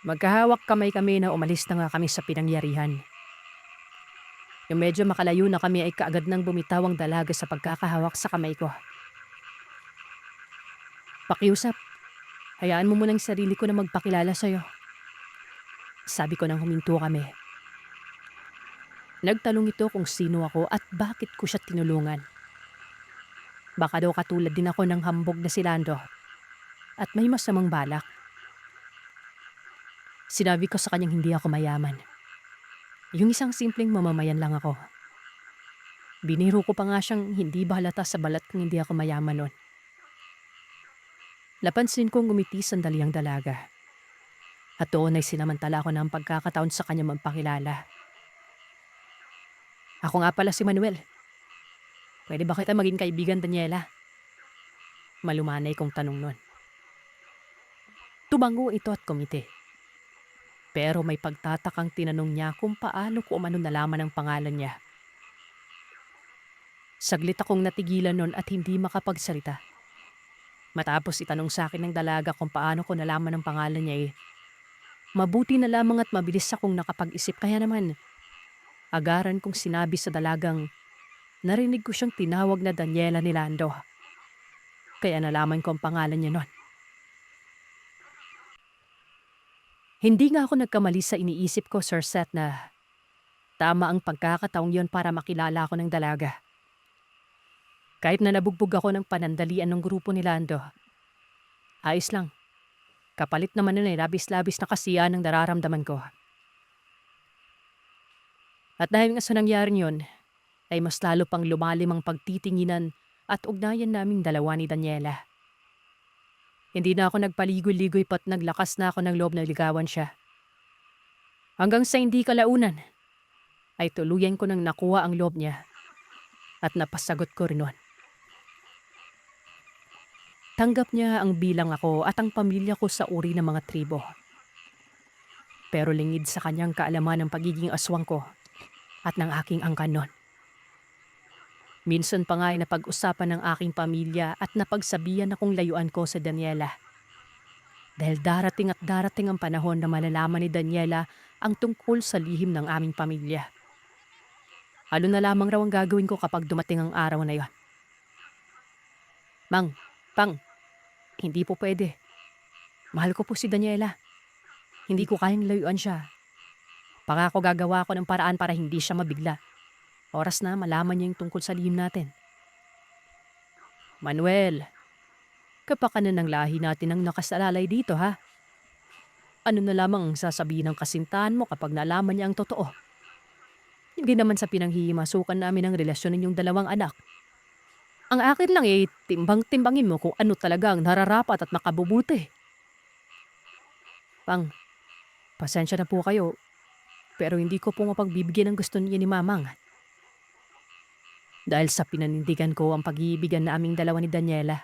Magkahawak kamay kami na umalis na nga kami sa pinangyarihan. Yung medyo makalayo na kami ay kaagad nang bumitaw ang dalaga sa pagkakahawak sa kamay ko. Pakiusap, hayaan mo muna ang sarili ko na magpakilala sa'yo. Sabi ko nang huminto kami. Nagtanong ito kung sino ako at bakit ko siya tinulungan. Baka daw katulad din ako ng hambog na si Lando at may masamang balak. Sinabi ko sa kanyang hindi ako mayaman. Yung isang simpleng mamamayan lang ako. Biniro ko pa nga siyang hindi ba halata sa balat kung hindi ako mayaman nun. Napansin kong ngumiti sandali ang dalaga. At doon ay sinamantala ko ng pagkakataon sa kanya magpakilala. Ako nga pala si Manuel. Pwede ba kita maging kaibigan, Daniela? Malumanay kong tanong nun. Tumango ito at kumiti. Pero may pagtatakang tinanong niya kung paano ko umano nalaman ang pangalan niya. Saglit akong natigilan nun at hindi makapagsalita. Matapos itanong sa akin ng dalaga kung paano ko nalaman ang pangalan niya mabuti na lamang at mabilis akong nakapag-isip kaya naman. Agaran kong sinabi sa dalagang narinig ko siyang tinawag na Daniela ni Lando. Kaya nalaman ko ang pangalan niya nun. Hindi nga ako nagkamali sa iniisip ko, Sir Seth, na tama ang pagkakataong yon para makilala ako ng dalaga. Kahit na nabugbog ako ng panandalian ng grupo ni Lando, ayos lang. Kapalit naman nun ay labis-labis na kasiyahan ng nararamdaman ko. At dahil nga sa nangyari yun, ay mas lalo pang lumalim ang pagtitinginan at ugnayan naming dalawa ni Daniela. Hindi na ako nagpaligoy-ligoy pat naglakas na ako ng loob na ligawan siya. Hanggang sa hindi kalaunan, ay tuluyan ko nang nakuha ang loob niya at napasagot ko rin nun. Tanggap niya ang bilang ako at ang pamilya ko sa uri ng mga tribo. Pero lingid sa kanyang kaalaman ng pagiging aswang ko at ng aking angkan nun. Minsan pa nga ay napag-usapan ng aking pamilya at napagsabihan akong layuan ko sa Daniela. Dahil darating ang panahon na malalaman ni Daniela ang tungkol sa lihim ng aming pamilya. Ano na lamang raw ang gagawin ko kapag dumating ang araw na yon. Mang, Pang, hindi po pwede. Mahal ko po si Daniela. Hindi ko kayang layuan siya. Pangako gagawa ko ng paraan para hindi siya mabigla. Oras na malaman niya yung tungkol sa lihim natin. Manuel, kapakanan ng lahi natin ang nakasalalay dito ha. Ano na lamang ang sasabihin ng kasintahan mo kapag nalaman niya ang totoo? Hindi naman sa pinanghihimasukan namin ang relasyon ninyong dalawang anak. Ang akin lang timbang-timbangin mo kung ano talaga ang nararapat at makabubuti. Pang, pasensya na po kayo, pero hindi ko po mapagbibigyan ng gusto niya ni Mamang. Dahil sa pinanindigan ko ang pag-iibigan na aming dalawa ni Daniela.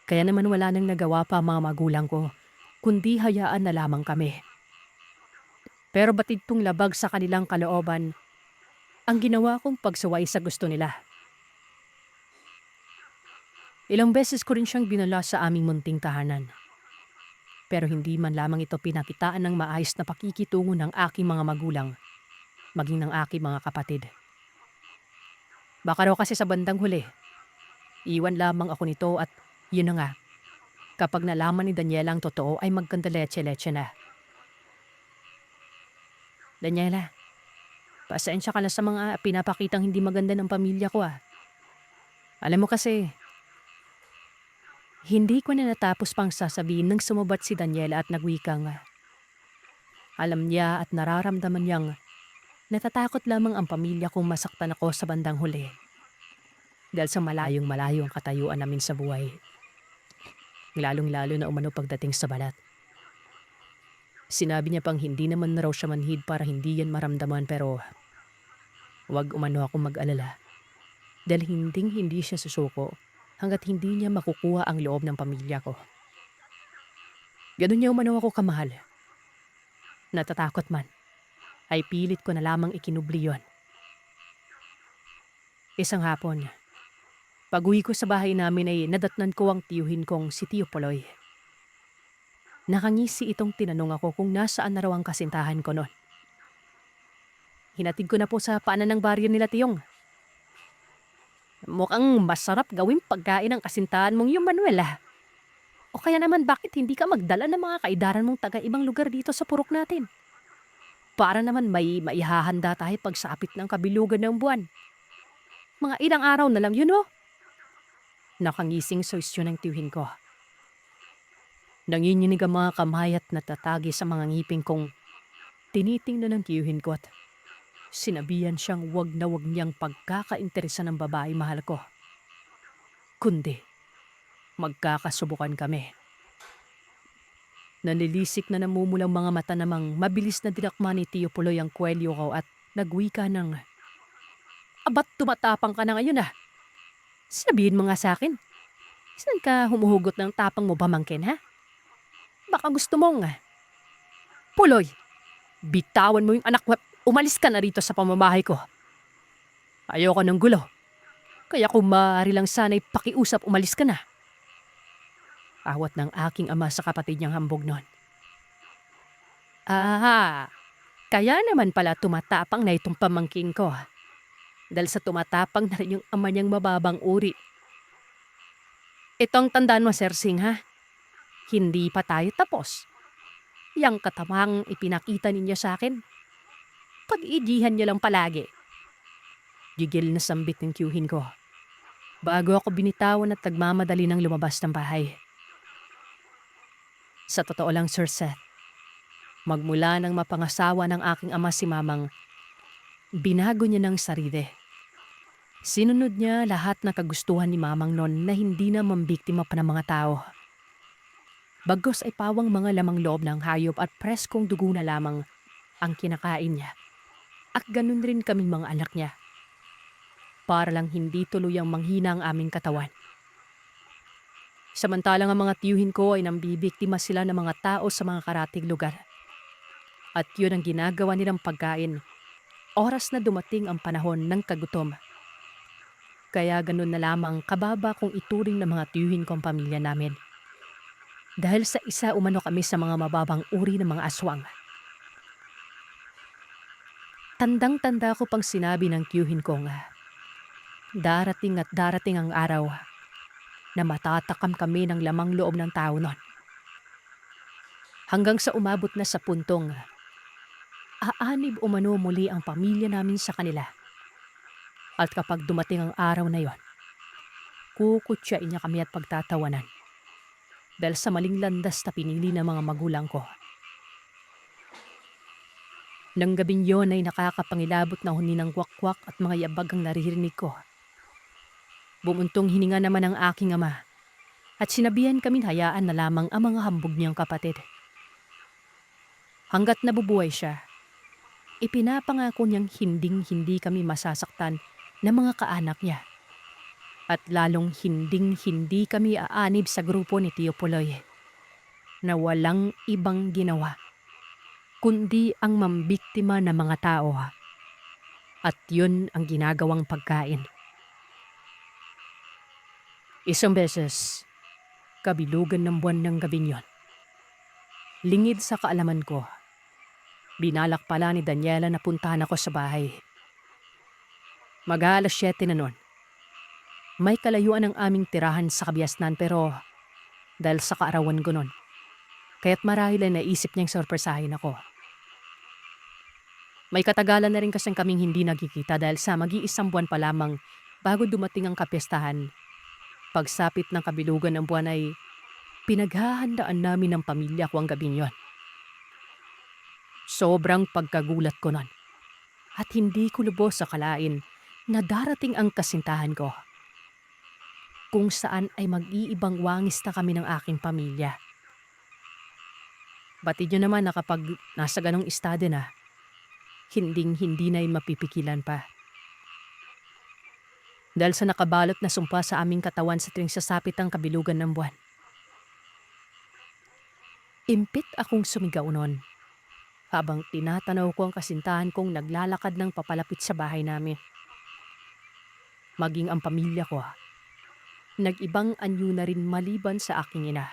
Kaya naman wala nang nagawa pa ang mga magulang ko, kundi hayaan na lamang kami. Pero batid tong labag sa kanilang kalooban ang ginawa kong pagsuway sa gusto nila. Ilang beses ko rin siyang binala sa aming munting tahanan. Pero hindi man lamang ito pinakitaan ng maayos na pakikitungo ng aking mga magulang, maging ng aking mga kapatid. Baka raw kasi sa bandang huli, iwan lamang ako nito at yun na nga, kapag nalaman ni Daniela ang totoo ay magkandaletse-letse na. Daniela, pasensya ka na sa mga pinapakitang hindi maganda ng pamilya ko ah. Alam mo kasi, hindi ko na natapos pang sasabihin nang sumabat si Daniela at nagwikang, alam niya at nararamdaman niyang natatakot lamang ang pamilya kung masaktan ako sa bandang huli. Dahil sa malayong malayo ang katayuan namin sa buhay. Lalong-lalo na umano pagdating sa balat. Sinabi niya pang hindi naman na raw siya manhid para hindi yan maramdaman pero wag umano akong mag-alala. Dahil hindi siya susuko hanggat hindi niya makukuha ang loob ng pamilya ko. Ganun niya umano ako kamahal. Natatakot man, ay pilit ko na lamang ikinubli yon. Isang hapon, pag-uwi ko sa bahay namin ay nadatnan ko ang tiyuhin kong si Tio Poloy. Nakangisi itong tinanong ako kung nasaan na raw ang kasintahan ko noon. Hinatid ko na po sa paanan ng baryo nila, Tiyong. Mukhang masarap gawing pagkain ng kasintahan mong yung Manuel ah. O kaya naman bakit hindi ka magdala ng mga kaidaran mong taga-ibang lugar dito sa purok natin? Para naman may maihahanda tayo pagsapit ng kabilugan ng buwan. Mga ilang araw na lang yun oh. Nakangising soisyon ng tiyuhin ko. Nanginginig ang mga kamay at natatagi sa mga ngipin kong tinitingnan ng tiyuhin ko at sinabihan siyang wag na wag niyang pagkakainteresa ng babae mahal ko. Kundi, magkakasubukan kami. Nanilisik na namumulang mga mata namang mabilis na dinakma ni Tio Puloy ang kwelyo ko at nagwika ng, "Abat tumatapang ka na ngayon ah. Sabihin mo nga sa akin, saan ka humuhugot ng tapang mo pamangkin ha? Baka gusto mong, Puloy, bitawan mo yung anak ko. Umalis ka na rito sa pamamahay ko. Ayoko ng gulo. Kaya kung maaari lang sana'y pakiusap umalis ka na." Awat ng aking ama sa kapatid niyang hambog noon. Aha, kaya naman pala tumatapang na itong pamangkin ko. Dahil sa tumatapang na rin yung ama niyang mababang uri. Itong tandaan mo, Sir Singh ha? Hindi pa tayo tapos. Yang katamang ipinakita ninyo sa akin, pag-iigihan niyo lang palagi. Gigil na sambit ng tiyuhin ko. Bago ako binitawan at nagmamadali ng lumabas ng bahay. Sa totoo lang, Sir Seth, magmula nang mapangasawa ng aking ama si Mamang, binago niya ng sarili. Sinunod niya lahat na kagustuhan ni Mamang noon na hindi na mambiktima pa ng mga tao. Bagos ay pawang mga lamang loob ng hayop at preskong dugo na lamang ang kinakain niya. At ganun rin kaming mga anak niya. Para lang hindi tuluyang manghina ang aming katawan. Samantalang ang mga tiyuhin ko ay nambibiktima sila ng mga tao sa mga karatig lugar. At yun ang ginagawa nilang pagkain, oras na dumating ang panahon ng kagutom. Kaya ganun na lamang kababa kung ituring ng mga tiyuhin ko ang pamilya namin. Dahil sa isa umano kami sa mga mababang uri ng mga aswang. Tandang-tanda ko pang sinabi ng tiyuhin ko nga, darating at darating ang araw na matatakam kami ng lamang loob ng tao nun. Hanggang sa umabot na sa puntong, aanib umano muli ang pamilya namin sa kanila. At kapag dumating ang araw na yon, kukutsain niya kami at pagtatawanan. Dahil sa maling landas na pinili ng mga magulang ko. Nang gabing yon ay nakakapangilabot na huni ng kwak-kwak at mga yabag ang naririnig ko. Bumuntong hininga naman ang aking ama at sinabihan kami hayaan na lamang ang mga hambog niyang kapatid. Hanggat nabubuhay siya, ipinapangako niyang hinding-hindi kami masasaktan ng mga kaanak niya. At lalong hinding-hindi kami aanib sa grupo ni Tio Puloy na walang ibang ginawa kundi ang mambiktima ng mga tao. At yun ang ginagawang pagkain. Isang beses, kabilugan ng buwan ng gabing yon, lingid sa kaalaman ko, binalak pala ni Daniela na puntahan ako sa bahay. Mag-aalas 7 na nun. May kalayuan ang aming tirahan sa Kabiasnan pero dahil sa kaarawan ko nun, kaya't marahil ay naisip niyang sorpresahin ako. May katagalan na rin kasing kaming hindi nagkikita dahil sa mag-iisang buwan pa lamang bago dumating ang kapiestahan. Pagsapit ng kabilugan ng buwan ay pinaghahandaan namin ng pamilya ko ang gabing yon. Sobrang pagkagulat ko nun at hindi ko lubos sa kalain na darating ang kasintahan ko, kung saan ay mag-iibang wangis na kami ng aking pamilya. Batid nyo naman na kapag nasa ganong estado na, hinding-hindi na'y mapipigilan pa. Dahil sa nakabalot na sumpa sa aming katawan sa tuwing sasapit ang kabilugan ng buwan. Impit akong sumigaw noon habang tinatanaw ko ang kasintahan kong naglalakad ng papalapit sa bahay namin. Maging ang pamilya ko, nag-ibang anyo na rin maliban sa aking ina.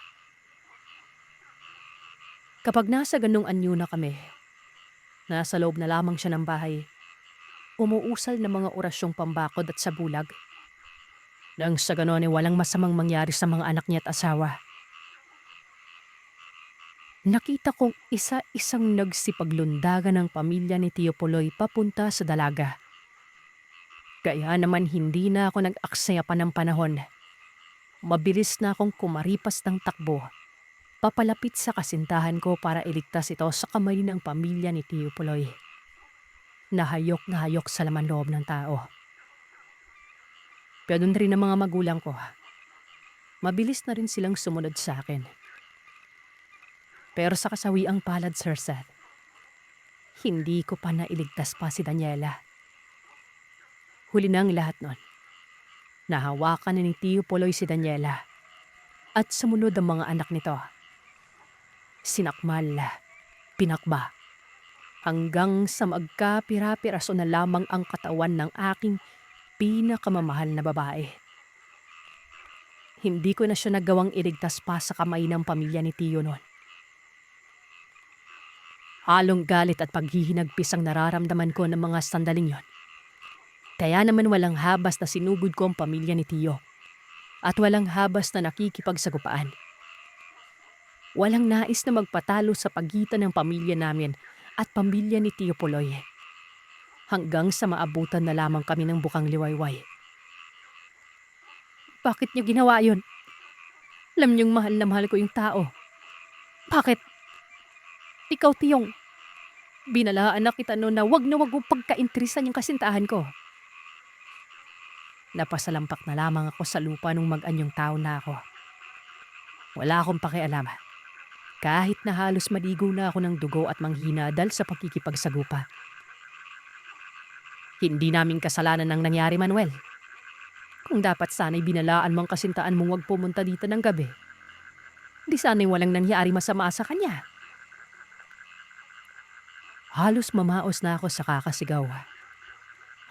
Kapag nasa ganong anyo na kami, nasa loob na lamang siya ng bahay, umuusal ng mga orasyong pambakod at sabulag. Nang sa ganon ay walang masamang mangyari sa mga anak niya at asawa. Nakita kong isa-isang nagsipaglundagan ng pamilya ni Tio Puloy papunta sa dalaga. Kaya naman hindi na ako nag-aksaya pa ng panahon. Mabilis na akong kumaripas ng takbo, papalapit sa kasintahan ko para iligtas ito sa kamay ng pamilya ni Tio Puloy. Nahayok na hayok sa laman loob ng tao. Pero doon rin ang mga magulang ko. Mabilis na rin silang sumunod sa akin. Pero sa kasawiang palad, Sir Seth, hindi ko pa nailigtas pa si Daniela. Huli na ang lahat nun. Nahawakan na ni Tio Puloy si Daniela at sumunod ang mga anak nito. Sinakmal, pinakba, hanggang sa magkapira-piraso na lamang ang katawan ng aking pinakamamahal na babae. Hindi ko na siya nagawang iligtas pa sa kamay ng pamilya ni Tio noon. Halong galit at paghihinagpis ang nararamdaman ko ng mga sandaling yon. Kaya naman walang habas na sinugod ko ang pamilya ni Tio at walang habas na nakikipagsagupaan. Walang nais na magpatalo sa pagitan ng pamilya namin at pamilya ni Tio Puloy. Hanggang sa maabutan na lamang kami ng bukang liwayway. Bakit niyo ginawa yun? Alam niyong mahal na mahal ko yung tao. Bakit? Ikaw, Tiyong. Binalaan na kita noon na wag mo pagkaintrisan yung kasintahan ko. Napasalampak na lamang ako sa lupa nung mag-anyong tao na ako. Wala akong pakialam. Kahit na halos maligo na ako ng dugo at manghina dahil sa pagkikipagsagupa. Hindi namin kasalanan ang nangyari, Manuel. Kung dapat sana'y binalaan mong kasintaan mong wag pumunta dito ng gabi, di sana'y walang nangyari masama sa kanya. Halos mamaos na ako sa kakasigaw.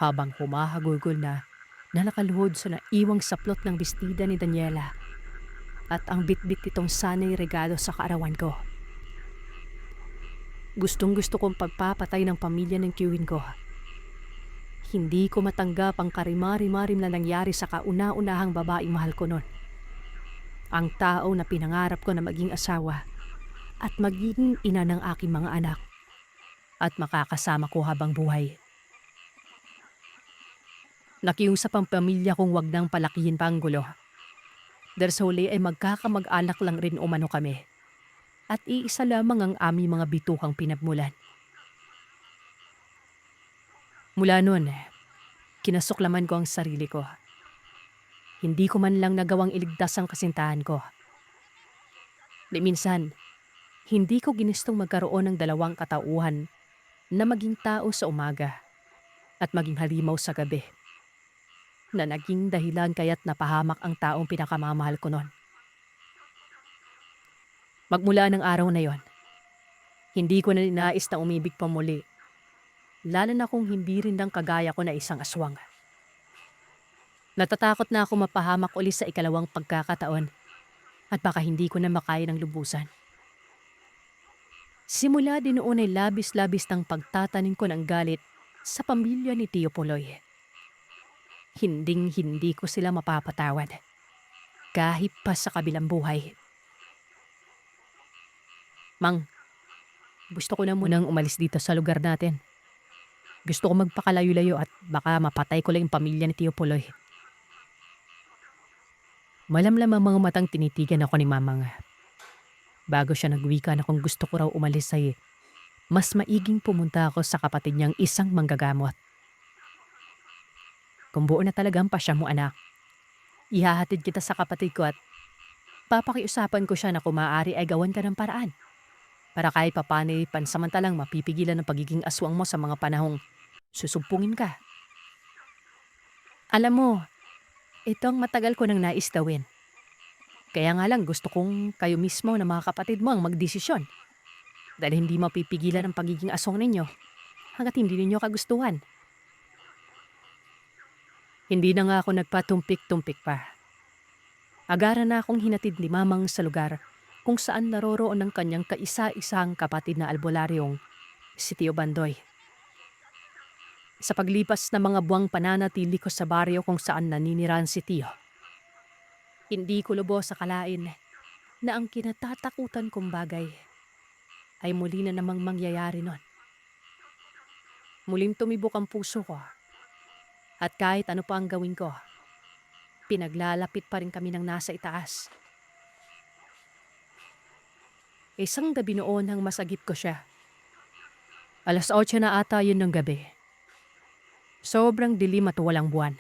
Habang humahagulgol na nakaluhod sa naiwang saplot ng bestida ni Daniela at ang bitbit nitong sana'y regalo sa kaarawan ko. Gustong-gusto kong pagpapatay ng pamilya ng tiyuhin ko. Hindi ko matanggap ang karimari-marim na nangyari sa kauna-unahang babaeng mahal ko noon. Ang tao na pinangarap ko na maging asawa at magiging ina ng aking mga anak at makakasama ko habang buhay. Nakiusap ang pamilya kong wag nang palakihin pa ang gulo. Dahil sa huli ay magkakamag-anak lang rin umano kami at iisa lamang ang aming mga bituhang pinagmulan. Mula noon, kinasuklaman ko ang sarili ko. Hindi ko man lang nagawang iligtas ang kasintahan ko. Di minsan, Hindi ko ginustong magkaroon ng dalawang katauhan na maging tao sa umaga at maging halimaw sa gabi, na naging dahilan kaya't napahamak ang taong pinakamamahal ko noon. Magmula ng araw na yon, hindi ko na ninais na umibig pa muli, lalo na kung hindi rin ng kagaya ko na isang aswang. Natatakot na ako mapahamak uli sa ikalawang pagkakataon at baka hindi ko na makaya ng lubusan. Simula din noon ay labis-labis ng pagtatanim ko ng galit sa pamilya ni Tio Puloy. Hinding-hindi ko sila mapapatawad, kahit pa sa kabilang buhay. Mang, gusto ko na munang umalis dito sa lugar natin. Gusto ko magpakalayo-layo at baka mapatay ko lang yung pamilya ni Tio Puloy. Malamlam ang mga matang tinitigan ako ni Mamang. Bago siya nagwika na kung gusto ko raw umalis ay mas maiging pumunta ako sa kapatid niyang isang manggagamot. Kung buo na talagang pasya mo anak, ihahatid kita sa kapatid ko at papakiusapan ko siya na kung maaari ay gawan ka ng paraan para kahit papano pansamantalang mapipigilan ang pagiging aswang mo sa mga panahong susumpungin ka. Alam mo, ito ang matagal ko nang nais gawin. Kaya nga lang gusto kong kayo mismo na mga kapatid mo ang magdesisyon. Dahil hindi mapipigilan ang pagiging aswang ninyo hanggat hindi ninyo kagustuhan. Hindi na nga ako nagpatumpik-tumpik pa. Agaran na akong hinatid ni Mamang sa lugar kung saan naroroon ang kanyang kaisa-isang kapatid na albularyong si Tio Bandoy. Sa paglipas ng mga buwang pananatili ko sa baryo kung saan naninirahan si Tio, hindi ko lubos sa kalain na ang kinatatakutan kong bagay ay muli na namang mangyayari nun. Muling tumibok ang puso ko at kahit ano pa ang gawin ko, pinaglalapit pa rin kami ng nasa itaas. Isang gabi noon nang masagip ko siya. 8:00 na ata yun ng gabi. Sobrang dilim at walang buwan.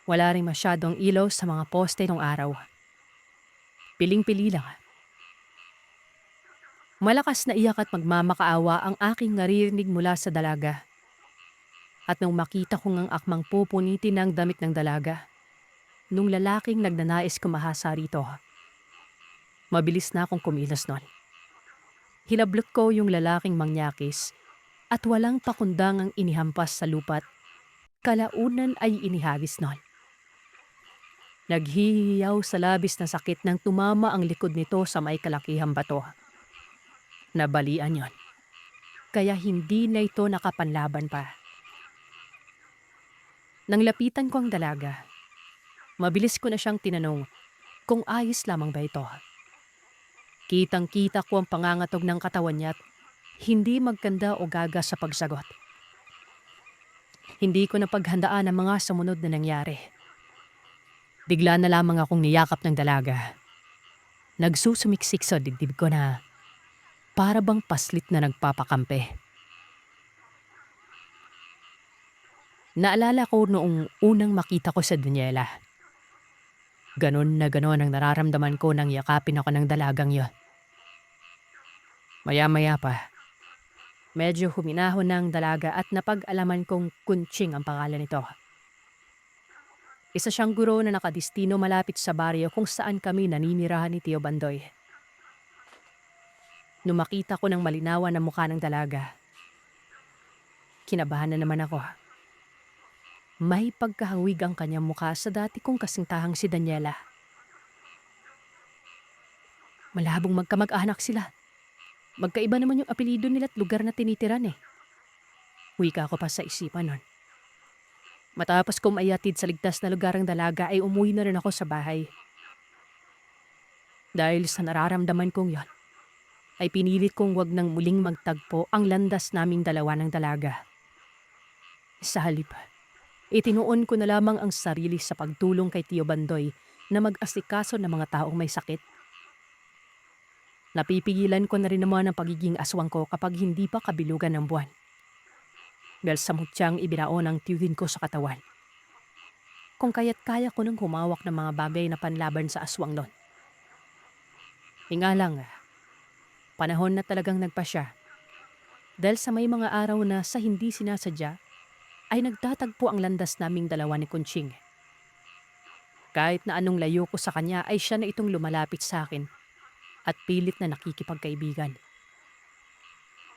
Wala rin masyadong ilaw sa mga poste ng araw. Piling-pili lang. Malakas na iyak at magmamakaawa ang aking naririnig mula sa dalaga. At nung makita kong ang akmang pupunitin ng damit ng dalaga, nung lalaking nagnanais kumahasa rito, mabilis na akong kumilos nun. Hinablot ko yung lalaking mangyakis at walang pakundangang inihampas sa lupa't kalaunan ay inihagis nun. Naghihiyaw sa labis na sakit nang tumama ang likod nito sa may kalakihang bato. Nabalian yon, kaya hindi na ito nakapanlaban pa. Nang lapitan ko ang dalaga, mabilis ko na siyang tinanong kung ayos lamang ba ito. Kitang-kita ko ang pangangatog ng katawan niya at hindi magkanda o gaga sa pagsagot. Hindi ko napaghandaan ang mga sumunod na nangyari. Bigla na lamang akong niyakap ng dalaga. Nagsusumiksik sa dibdib ko na para bang paslit na nagpapakampi. Naalala ko noong unang makita ko sa Daniela. Ganon na ganon ang nararamdaman ko nang yakapin ako ng dalagang yon. Maya-maya pa, medyo huminahon ng dalaga at napag-alaman kong Kunching ang pangalan nito. Isa siyang guro na nakadistino malapit sa baryo kung saan kami naninirahan ni Tio Bandoy. Nung makita ko ng malinawan na mukha ng dalaga, kinabahan na naman ako. May pagkahawig ang kanyang mukha sa dati kong kasintahang si Daniela. Malabong magkamag-anak sila. Magkaiba naman yung apelido nila at lugar na tinitiran eh. Wika ko pa sa isipan nun. Matapos kong maihatid sa ligtas na lugar ang dalaga ay umuwi na rin ako sa bahay. Dahil sa nararamdaman kong yon, ay pinilit kong wag nang muling magtagpo ang landas naming dalawa ng dalaga. Sa halip, itinuon ko na lamang ang sarili sa pagtulong kay Tio Bandoy na mag-asikaso ng mga taong may sakit. Napipigilan ko na rin naman ang pagiging aswang ko kapag hindi pa kabilugan ng buwan. Dahil sa mutyang ibinaon ang tiyuhin ko sa katawan. Kung kaya't kaya ko nang humawak ng mga bagay na panlaban sa aswang nun. Nga lang, Panahon na talagang nagpasya. Dahil sa may mga araw na sa hindi sinasadya, ay nagtatagpo ang landas naming dalawa ni Kunching. Kahit na anong layo ko sa kanya ay siya na itong lumalapit sa akin at pilit na nakikipagkaibigan.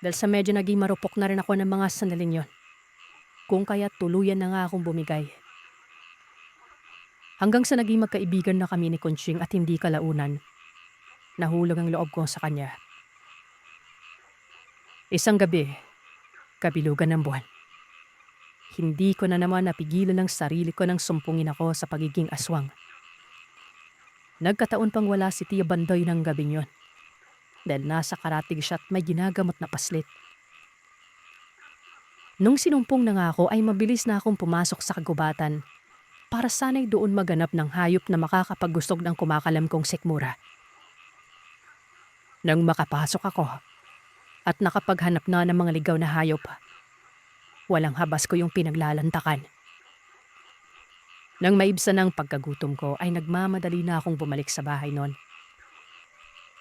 Dahil sa medyo naging marupok na rin ako ng mga sandaling yon, kung kaya tuluyan na nga akong bumigay. Hanggang sa naging magkaibigan na kami ni Kunching at hindi kalaunan, nahulog ang loob ko sa kanya. Isang gabi, kabilugan ng buwan. Hindi ko na naman napigilan ng sarili ko nang sumpungin ako sa pagiging aswang. Nagkataon pang wala si Tia Bandoy ng gabing yon, dahil nasa karatig siya at may ginagamot na paslit. Nung sinumpong na nga ako ay mabilis na akong pumasok sa kagubatan para sana'y doon maganap ng hayop na makakapagustog ng kumakalam kong sikmura. Nang makapasok ako at nakapaghanap na ng mga ligaw na hayop, walang habas ko yung pinaglalantakan. Nang maibsan ang pagkagutom ko ay nagmamadali na akong bumalik sa bahay noon.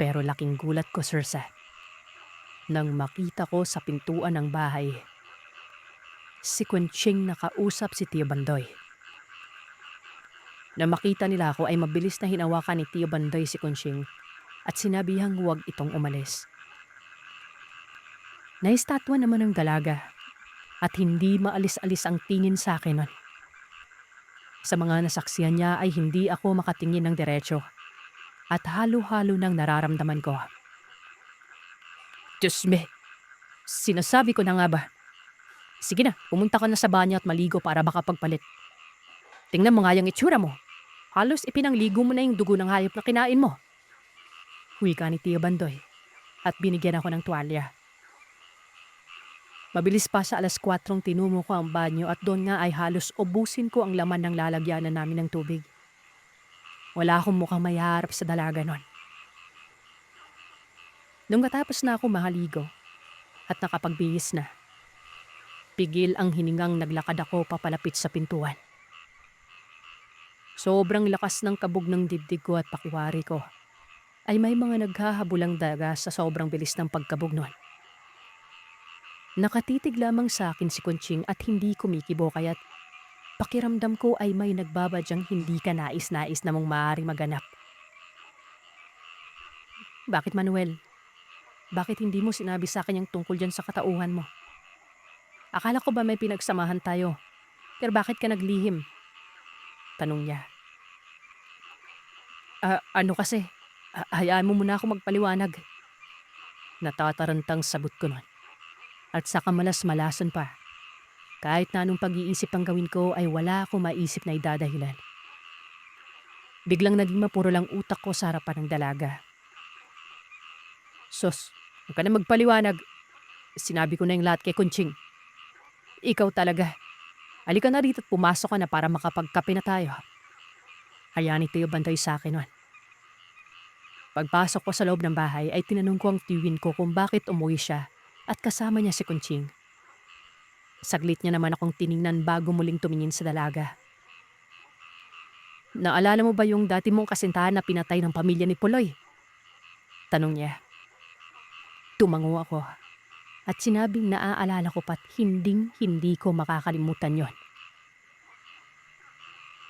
Pero laking gulat ko, Sirsa, nang makita ko sa pintuan ng bahay si Kunching nakausap si Tio Bandoy. Nang makita nila ako ay mabilis na hinawakan ni Tio Bandoy si Kunching at sinabihang huwag itong umalis. Naistatwa naman ng dalaga at hindi maalis-alis ang tingin sa akin nun. Sa mga nasaksihan niya ay hindi ako makatingin ng diretsyo at halo-halo ng nararamdaman ko. Diyos me, sinasabi ko na nga ba? Sige na, pumunta ka na sa banyo at maligo para makapagpalit. Tingnan mo nga yung itsura mo. Halos ipinangligo mo na yung dugo ng hayop na kinain mo. Wika ni Tia Bandoy at binigyan ako ng tuwalya. Mabilis pa sa 4:00 tinumo ko ang banyo at doon nga ay halos ubusin ko ang laman ng lalagyanan namin ng tubig. Wala akong mukhang mayaharap sa dalaga nun. Nung matapos na ako mahaligo at nakapagbihis na, pigil ang hiningang naglakad ako papalapit sa pintuan. Sobrang lakas ng kabog ng dibdib ko at pakiwari ko ay may mga naghahabulang daga sa sobrang bilis ng pagkabog nun. Nakatitig lamang sa akin si Kunching at hindi kumikibo kaya't pakiramdam ko ay may nagbabadyang hindi ka nais-nais na mong maaaring maganap. Bakit, Manuel? Bakit hindi mo sinabi sa akin yung tungkol dyan sa katauhan mo? Akala ko ba may pinagsamahan tayo? Pero bakit ka naglihim? Tanong niya. Ano kasi? Hayaan mo muna ako magpaliwanag. Natatarantang sabot ko nun. At sa kamalas-malasan pa, kahit na anong pag-iisip ang gawin ko ay wala akong maisip na idadahilan. Biglang naging mapuro lang utak ko sa harapan ng dalaga. Sos, huwag ka na magpaliwanag. Sinabi ko na yung lahat kay Kunching. Ikaw talaga. Halika na rito at pumasok ka na para makapagkape na tayo. Hayaan ni Tio Bandoy sa akin nun. Pagpasok ko sa loob ng bahay ay tinanong ko ang tiwin ko kung bakit umuwi siya at kasama niya si Kunching. Saglit niya naman akong tiningnan bago muling tumingin sa dalaga. Naalala mo ba yung dati mong kasintahan na pinatay ng pamilya ni Puloy? Tanong niya. Tumango ako at sinabing naaalala ko pa't hindi ko makakalimutan yon.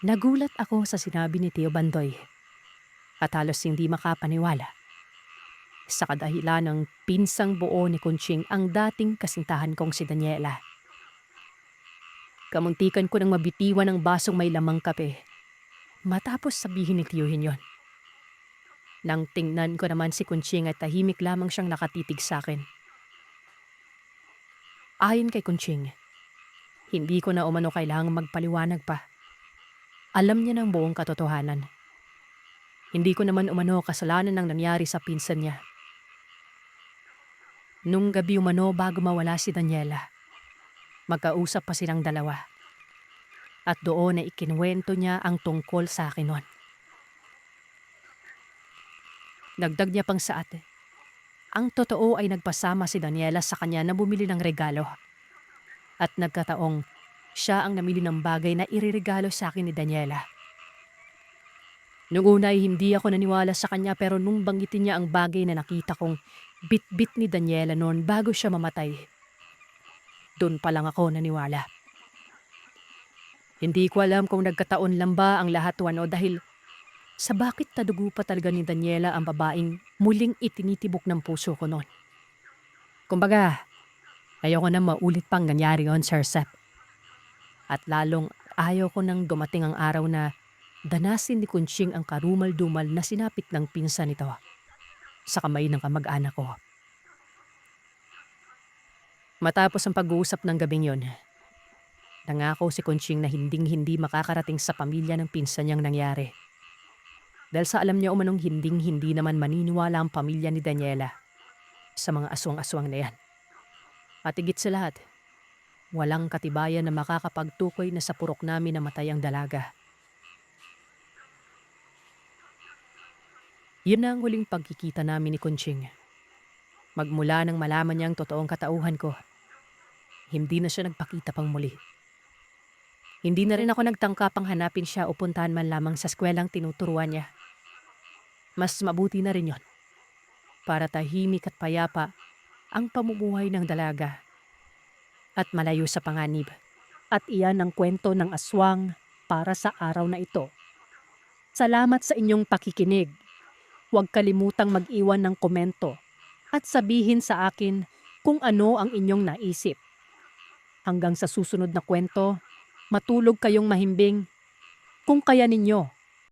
Nagulat ako sa sinabi ni Tio Bandoy at halos hindi makapaniwala. Sa kadahilan ng pinsang buo ni Kunching ang dating kasintahan kong si Daniela. Kamuntikan ko nang mabitiwan ng basong may lamang kape matapos sabihin ni Tiyuhin yon. Nang tingnan ko naman si Kunching at tahimik lamang siyang nakatitig sa akin. Ayon kay Kunching, hindi ko na umano kailangang magpaliwanag pa. Alam niya ng buong katotohanan. Hindi ko naman umano kasalanan ng nangyari sa pinsan niya. Nung gabi umano bago mawala si Daniela, magkausap pa silang dalawa. At doon ay ikinuwento niya ang tungkol sa akin noon. Dagdag niya pang sa ate. Ang totoo ay nagpasama si Daniela sa kanya na bumili ng regalo. At nagkataong siya ang namili ng bagay na iririgalo sa akin ni Daniela. Noong una ay hindi ako naniwala sa kanya pero nung banggitin niya ang bagay na nakita kong bit-bit ni Daniela noon bago siya mamatay, doon pa lang ako naniwala. Hindi ko alam kung nagkataon lang ba ang lahat o ano dahil sa bakit tadugo pa talaga ni Daniela ang babaeng muling itinitibok ng puso ko noon. Kumbaga, ayoko na maulit pang nangyari yon, Sir Sep. At lalong ayaw ko nang dumating ang araw na danasin ni Kunching ang karumal-dumal na sinapit ng pinsan nito sa kamay ng kamag-anak ko. Matapos ang pag-uusap ng gabing yon, nangako si Kunching na hinding-hindi makakarating sa pamilya ng pinsan niyang nangyari. Dahil sa alam niya umanong hinding-hindi naman maniniwala ang pamilya ni Daniela sa mga aswang-aswang na yan. At higit sa lahat, walang katibayan na makakapagtukoy na sa purok namin namatay ang dalaga. Yun na ang huling pagkikita namin ni Kunching. Magmula nang malaman niya ang totoong katauhan ko, hindi na siya nagpakita pang muli. Hindi na rin ako nagtangka pang hanapin siya o puntahan man lamang sa skwelang tinuturuan niya. Mas mabuti na rin yon para tahimik at payapa ang pamumuhay ng dalaga at malayo sa panganib. At iyan ang kwento ng aswang para sa araw na ito. Salamat sa inyong pakikinig. Huwag kalimutang mag-iwan ng komento at sabihin sa akin kung ano ang inyong naisip. Hanggang sa susunod na kwento, matulog kayong mahimbing kung kaya ninyo.